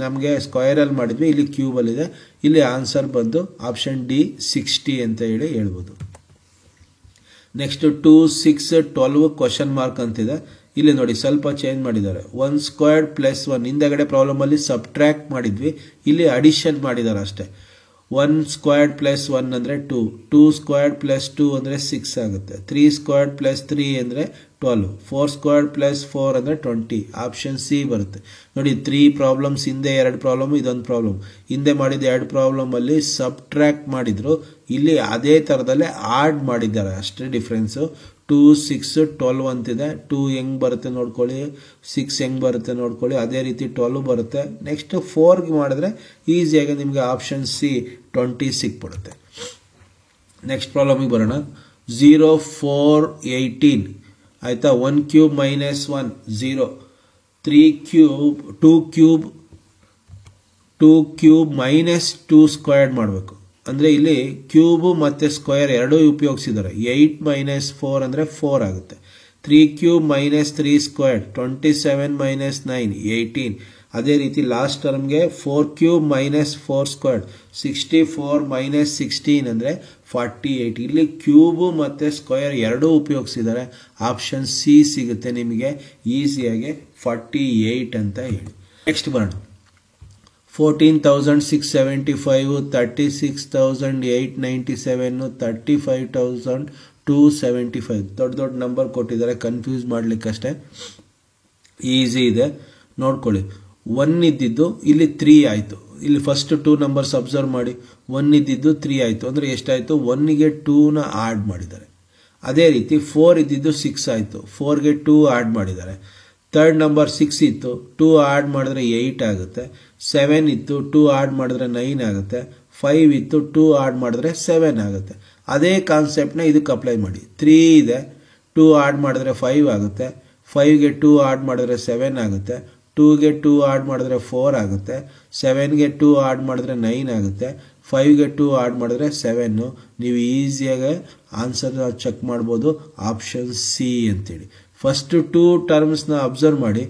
ನಮಗೆ ಸ್ಕ್ವಯರಲ್ಲಿ ಮಾಡಿದ್ವಿ, ಇಲ್ಲಿ ಕ್ಯೂಬಲ್ಲಿದೆ. ಇಲ್ಲಿ ಆನ್ಸರ್ ಬಂದು ಆಪ್ಷನ್ ಡಿ 60 ಅಂತ ಹೇಳಿ ಹೇಳ್ಬೋದು. ನೆಕ್ಸ್ಟ್ 2, 6, 12 ಕ್ವಶನ್ ಮಾರ್ಕ್ ಅಂತಿದೆ. ಇಲ್ಲಿ ನೋಡಿ ಸ್ವಲ್ಪ ಚೇಂಜ್ ಮಾಡಿದ್ದಾರೆ. 1 ಸ್ಕ್ವೇರ್ಡ್ ಪ್ಲಸ್ 1 ಹಿಂದೆಗಡೆ ಪ್ರಾಬ್ಲಮಲ್ಲಿ ಸಬ್ಟ್ರ್ಯಾಕ್ಟ್ ಮಾಡಿದ್ವಿ, ಇಲ್ಲಿ ಅಡಿಷನ್ ಮಾಡಿದ್ದಾರೆ ಅಷ್ಟೇ. 1 ಸ್ಕ್ವೇರ್ಡ್ ಪ್ಲಸ್ 1 ಅಂದರೆ 2, 2 ಸ್ಕ್ವೇರ್ಡ್ ಪ್ಲಸ್ 2 ಅಂದರೆ 6 ಆಗುತ್ತೆ, 3 ಸ್ಕ್ವೇರ್ಡ್ ಪ್ಲಸ್ 3 ಅಂದರೆ 12, 4 ಸ್ಕ್ವೇರ್ಡ್ ಪ್ಲಸ್ 4 ಅಂದರೆ 20. ಆಪ್ಷನ್ ಸಿ ಬರುತ್ತೆ. ನೋಡಿ 3 ಪ್ರಾಬ್ಲಮ್ಸ್, ಹಿಂದೆ 2 ಪ್ರಾಬ್ಲಮ್, ಇದೊಂದು ಪ್ರಾಬ್ಲಮ್. ಹಿಂದೆ ಮಾಡಿದ 2 ಪ್ರಾಬ್ಲಮಲ್ಲಿ ಸಬ್ಟ್ರ್ಯಾಕ್ಟ್ ಮಾಡಿದ್ರು, ಇಲ್ಲಿ ಅದೇ ಥರದಲ್ಲೇ ಆಡ್ ಮಾಡಿದ್ದಾರೆ ಅಷ್ಟೇ ಡಿಫ್ರೆನ್ಸು. 2, 6, 12 ಅಂತಿದೆ. 2 ಹೆಂಗೆ ಬರುತ್ತೆ ನೋಡ್ಕೊಳ್ಳಿ, 6 ಹೆಂಗೆ ಬರುತ್ತೆ ನೋಡ್ಕೊಳ್ಳಿ, ಅದೇ ರೀತಿ 12 ಬರುತ್ತೆ. ನೆಕ್ಸ್ಟ್ 4ಗೆ ಮಾಡಿದ್ರೆ ಈಸಿಯಾಗಿ ನಿಮಗೆ ಆಪ್ಷನ್ ಸಿ 20 ಸಿಕ್ಬಿಡುತ್ತೆ. ನೆಕ್ಸ್ಟ್ ಪ್ರಾಬ್ಲಮಿಗೆ ಬರೋಣ. 0, 4, 18 ಆಯಿತಾ. 1 cube minus 1 0, 3 cube 2 cube minus 2 squared ಮಾಡಬೇಕು. ಅಂದರೆ ಇಲ್ಲಿ ಕ್ಯೂಬು ಮತ್ತು ಸ್ಕ್ವೇರ್ ಎರಡೂ ಉಪಯೋಗಿಸಿದ್ದಾರೆ. 8 ಮೈನಸ್ 4 ಅಂದರೆ 4 ಆಗುತ್ತೆ. 3 ಕ್ಯೂಬ್ ಮೈನಸ್ 3 ಸ್ಕ್ವೇರ್ಡ್ 27 ಮೈನಸ್ 9 18. ಅದೇ ರೀತಿ ಲಾಸ್ಟ್ ಟರ್ಮ್ಗೆ 4 ಕ್ಯೂಬ್ ಮೈನಸ್ 4 ಸ್ಕ್ವೇರ್ಡ್ 64 ಮೈನಸ್ 16 ಅಂದರೆ 48. ಇಲ್ಲಿ ಕ್ಯೂಬು ಮತ್ತು ಸ್ಕ್ವೇರ್ ಎರಡೂ ಉಪಯೋಗಿಸಿದ್ದಾರೆ. ಆಪ್ಷನ್ ಸಿ ಸಿಗುತ್ತೆ ನಿಮಗೆ ಈಸಿಯಾಗಿ 48 ಅಂತ ಹೇಳಿ. ನೆಕ್ಸ್ಟ್ ಬರೋಣ. 14,675, 36,897, 35,275 ದೊಡ್ಡ ನಂಬರ್ ಕೊಟ್ಟಿದ್ದಾರೆ, ಕನ್ಫ್ಯೂಸ್ ಮಾಡ್ಲಿಕ್ಕಷ್ಟೇ, ಈಸಿ ಇದೆ ನೋಡ್ಕೊಳ್ಳಿ. 1 ಇದ್ದಿದ್ದು ಇಲ್ಲಿ 3 ಆಯಿತು. ಇಲ್ಲಿ ಫಸ್ಟ್ 2 ನಂಬರ್ಸ್ ಅಬ್ಸರ್ವ್ ಮಾಡಿ. 1 ಇದ್ದಿದ್ದು 3 ಆಯಿತು ಅಂದರೆ ಎಷ್ಟಾಯಿತು, 1ಗೆ 2ನ ಆಡ್ ಮಾಡಿದ್ದಾರೆ. ಅದೇ ರೀತಿ 4 ಇದ್ದಿದ್ದು 6 ಆಯಿತು, 4ಗೆ 2 ಆಡ್ ಮಾಡಿದ್ದಾರೆ. ಥರ್ಡ್ ನಂಬರ್ 6 ಇತ್ತು, 2 ಆಡ್ ಮಾಡಿದ್ರೆ 8 ಆಗುತ್ತೆ. 7 ಇತ್ತು, 2 ಆಡ್ ಮಾಡಿದ್ರೆ 9 ಆಗುತ್ತೆ. 5 ಇತ್ತು 2 ಆಡ್ ಮಾಡಿದ್ರೆ 7 ಆಗುತ್ತೆ. ಅದೇ ಕಾನ್ಸೆಪ್ಟ್ನ ಇದಕ್ಕೆ ಅಪ್ಲೈ ಮಾಡಿ. 3 ಇದೆ 2 ಆಡ್ ಮಾಡಿದ್ರೆ 5 ಆಗುತ್ತೆ. 5ಗೆ 2 ಆಡ್ ಮಾಡಿದ್ರೆ 7 ಆಗುತ್ತೆ. 2ಗೆ 2 ಆಡ್ ಮಾಡಿದ್ರೆ 4 ಆಗುತ್ತೆ. 7ಗೆ 2 ಆಡ್ ಮಾಡಿದ್ರೆ 9 ಆಗುತ್ತೆ. 5ಗೆ 2 ಆಡ್ ಮಾಡಿದ್ರೆ 7. ನೀವು ಈಸಿಯಾಗಿ ಆನ್ಸರ್ ಚೆಕ್ ಮಾಡ್ಬೋದು. ಆಪ್ಷನ್ ಸಿ ಅಂತೇಳಿ. ಫಸ್ಟ್ 2 ಟರ್ಮ್ಸ್ನ ಅಬ್ಸರ್ವ್ ಮಾಡಿ.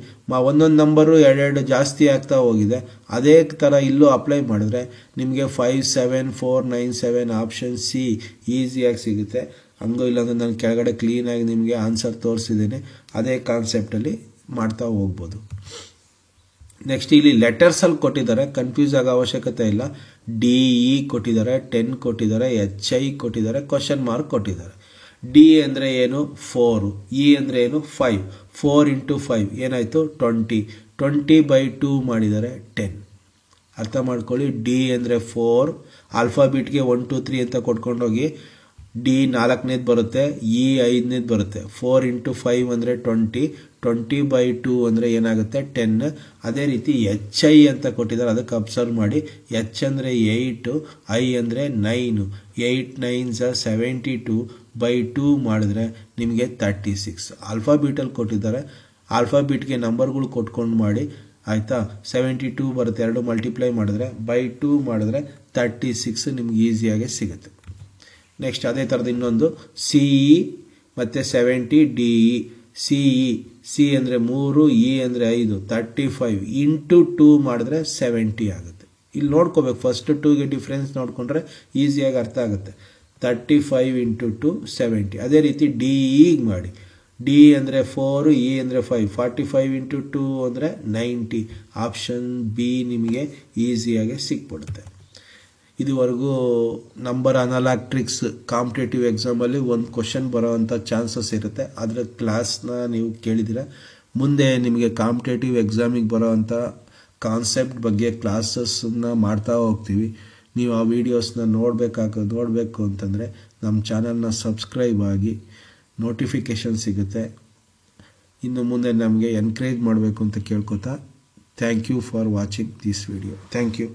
ಒಂದೊಂದು ನಂಬರು ಎರಡೆರಡು ಜಾಸ್ತಿ ಆಗ್ತಾ ಹೋಗಿದೆ. ಅದೇ ಥರ ಇಲ್ಲೂ ಅಪ್ಲೈ ಮಾಡಿದ್ರೆ ನಿಮಗೆ 5 7 4 9 7 ಆಪ್ಷನ್ ಸಿ ಈಸಿಯಾಗಿ ಸಿಗುತ್ತೆ. ಹಂಗೋ ಇಲ್ಲಾಂದ್ರೆ ನಾನು ಕೆಳಗಡೆ ಕ್ಲೀನಾಗಿ ನಿಮಗೆ ಆನ್ಸರ್ ತೋರಿಸಿದ್ದೀನಿ. ಅದೇ ಕಾನ್ಸೆಪ್ಟಲ್ಲಿ ಮಾಡ್ತಾ ಹೋಗ್ಬೋದು. ನೆಕ್ಸ್ಟ್ ಇಲ್ಲಿ ಲೆಟರ್ಸಲ್ಲಿ ಕೊಟ್ಟಿದ್ದಾರೆ, ಕನ್ಫ್ಯೂಸ್ ಆಗೋ ಅವಶ್ಯಕತೆ ಇಲ್ಲ. ಡಿ ಇ ಕೊಟ್ಟಿದ್ದಾರೆ, 10 ಕೊಟ್ಟಿದ್ದಾರೆ, ಎಚ್ ಐ ಕೊಟ್ಟಿದ್ದಾರೆ, ಕ್ವಶನ್ ಮಾರ್ಕ್ ಕೊಟ್ಟಿದ್ದಾರೆ. ಡಿ ಅಂದರೆ ಏನು 4, ಇ ಅಂದರೆ ಏನು 5. 4 × 5 ಏನಾಯಿತು 20. 20/2 ಮಾಡಿದ್ದಾರೆ 10. ಅರ್ಥ ಮಾಡ್ಕೊಳ್ಳಿ. ಡಿ ಅಂದರೆ 4, ಆಲ್ಫಾಬಿಟ್ಗೆ 1 2 3 ಅಂತ ಕೊಟ್ಕೊಂಡೋಗಿ ಡಿ 4ನೇದು ಬರುತ್ತೆ, ಇ 5ನೇದು ಬರುತ್ತೆ. 4 × 5 ಅಂದರೆ 20. 20/2 ಅಂದರೆ ಏನಾಗುತ್ತೆ 10. ಅದೇ ರೀತಿ ಎಚ್ ಐ ಅಂತ ಕೊಟ್ಟಿದ್ದಾರೆ, ಅದಕ್ಕೆ ಅಬ್ಸರ್ವ್ ಮಾಡಿ. ಎಚ್ ಅಂದರೆ 8, ಐ ಅಂದರೆ 9. 8 9s 72/2 ಮಾಡಿದ್ರೆ ನಿಮಗೆ 36. ಆಲ್ಫಾಬೀಟಲ್ಲಿ ಕೊಟ್ಟಿದ್ದಾರೆ, ಆಲ್ಫಾಬೀಟ್ಗೆ ನಂಬರ್ಗಳು ಕೊಟ್ಕೊಂಡು ಮಾಡಿ. ಆಯಿತಾ, 72 ಬರುತ್ತೆ, 2 ಮಲ್ಟಿಪ್ಲೈ ಮಾಡಿದ್ರೆ /2 ಮಾಡಿದ್ರೆ 36 ನಿಮ್ಗೆ ಈಸಿಯಾಗಿ ಸಿಗುತ್ತೆ. ನೆಕ್ಸ್ಟ್ ಅದೇ ಥರದ್ದು ಇನ್ನೊಂದು ಸಿ ಇ ಮತ್ತು 70 D E. C E, C ಅಂದರೆ 3, ಇ ಅಂದರೆ 5, 35 × 2 ಮಾಡಿದ್ರೆ 70 ಆಗುತ್ತೆ. ಇಲ್ಲಿ ನೋಡ್ಕೋಬೇಕು, ಫಸ್ಟ್ 2ಗೆ ಡಿಫ್ರೆನ್ಸ್ ನೋಡಿಕೊಂಡ್ರೆ ಈಸಿಯಾಗಿ ಅರ್ಥ ಆಗುತ್ತೆ. 35 × 2 70. ಅದೇ ರೀತಿ ಡಿ ಇಗೆ ಮಾಡಿ. ಡಿ ಅಂದರೆ 4, ಇ ಅಂದರೆ 5, 45 × 2 ಅಂದರೆ 90. ಆಪ್ಷನ್ ಬಿ ನಿಮಗೆ ಈಸಿಯಾಗಿ ಸಿಕ್ಬಿಡುತ್ತೆ. ಇದುವರೆಗೂ ನಂಬರ್ ಅನಲಾಗ್ ಟ್ರಿಕ್ಸ್ ಕಾಂಪಿಟೇಟಿವ್ ಎಕ್ಸಾಮಲ್ಲಿ ಒಂದು ಕ್ವಶನ್ ಬರೋವಂಥ ಚಾನ್ಸಸ್ ಇರುತ್ತೆ. ಅದರ ಕ್ಲಾಸ್ನ ನೀವು ಕೇಳಿದ್ದೀರ. ಮುಂದೆ ನಿಮಗೆ ಕಾಂಪಿಟೇಟಿವ್ ಎಕ್ಸಾಮಿಗೆ ಬರೋವಂಥ ಕಾನ್ಸೆಪ್ಟ್ ಬಗ್ಗೆ ಕ್ಲಾಸಸ್ನ ಮಾಡ್ತಾ ಹೋಗ್ತೀವಿ. ನೀವು ಆ ವಿಡಿಯೋಸ್ನ ನೋಡಬೇಕು ಅಂತಂದರೆ ನಮ್ಮ ಚಾನಲ್ನ ಸಬ್ಸ್ಕ್ರೈಬ್ ಆಗಿ, ನೋಟಿಫಿಕೇಷನ್ ಸಿಗುತ್ತೆ. ಇನ್ನು ಮುಂದೆ ನಮಗೆ ಎನ್ಕರೇಜ್ ಮಾಡಬೇಕು ಅಂತ ಕೇಳ್ಕೊತಾ, thank you for watching this video. Thank you.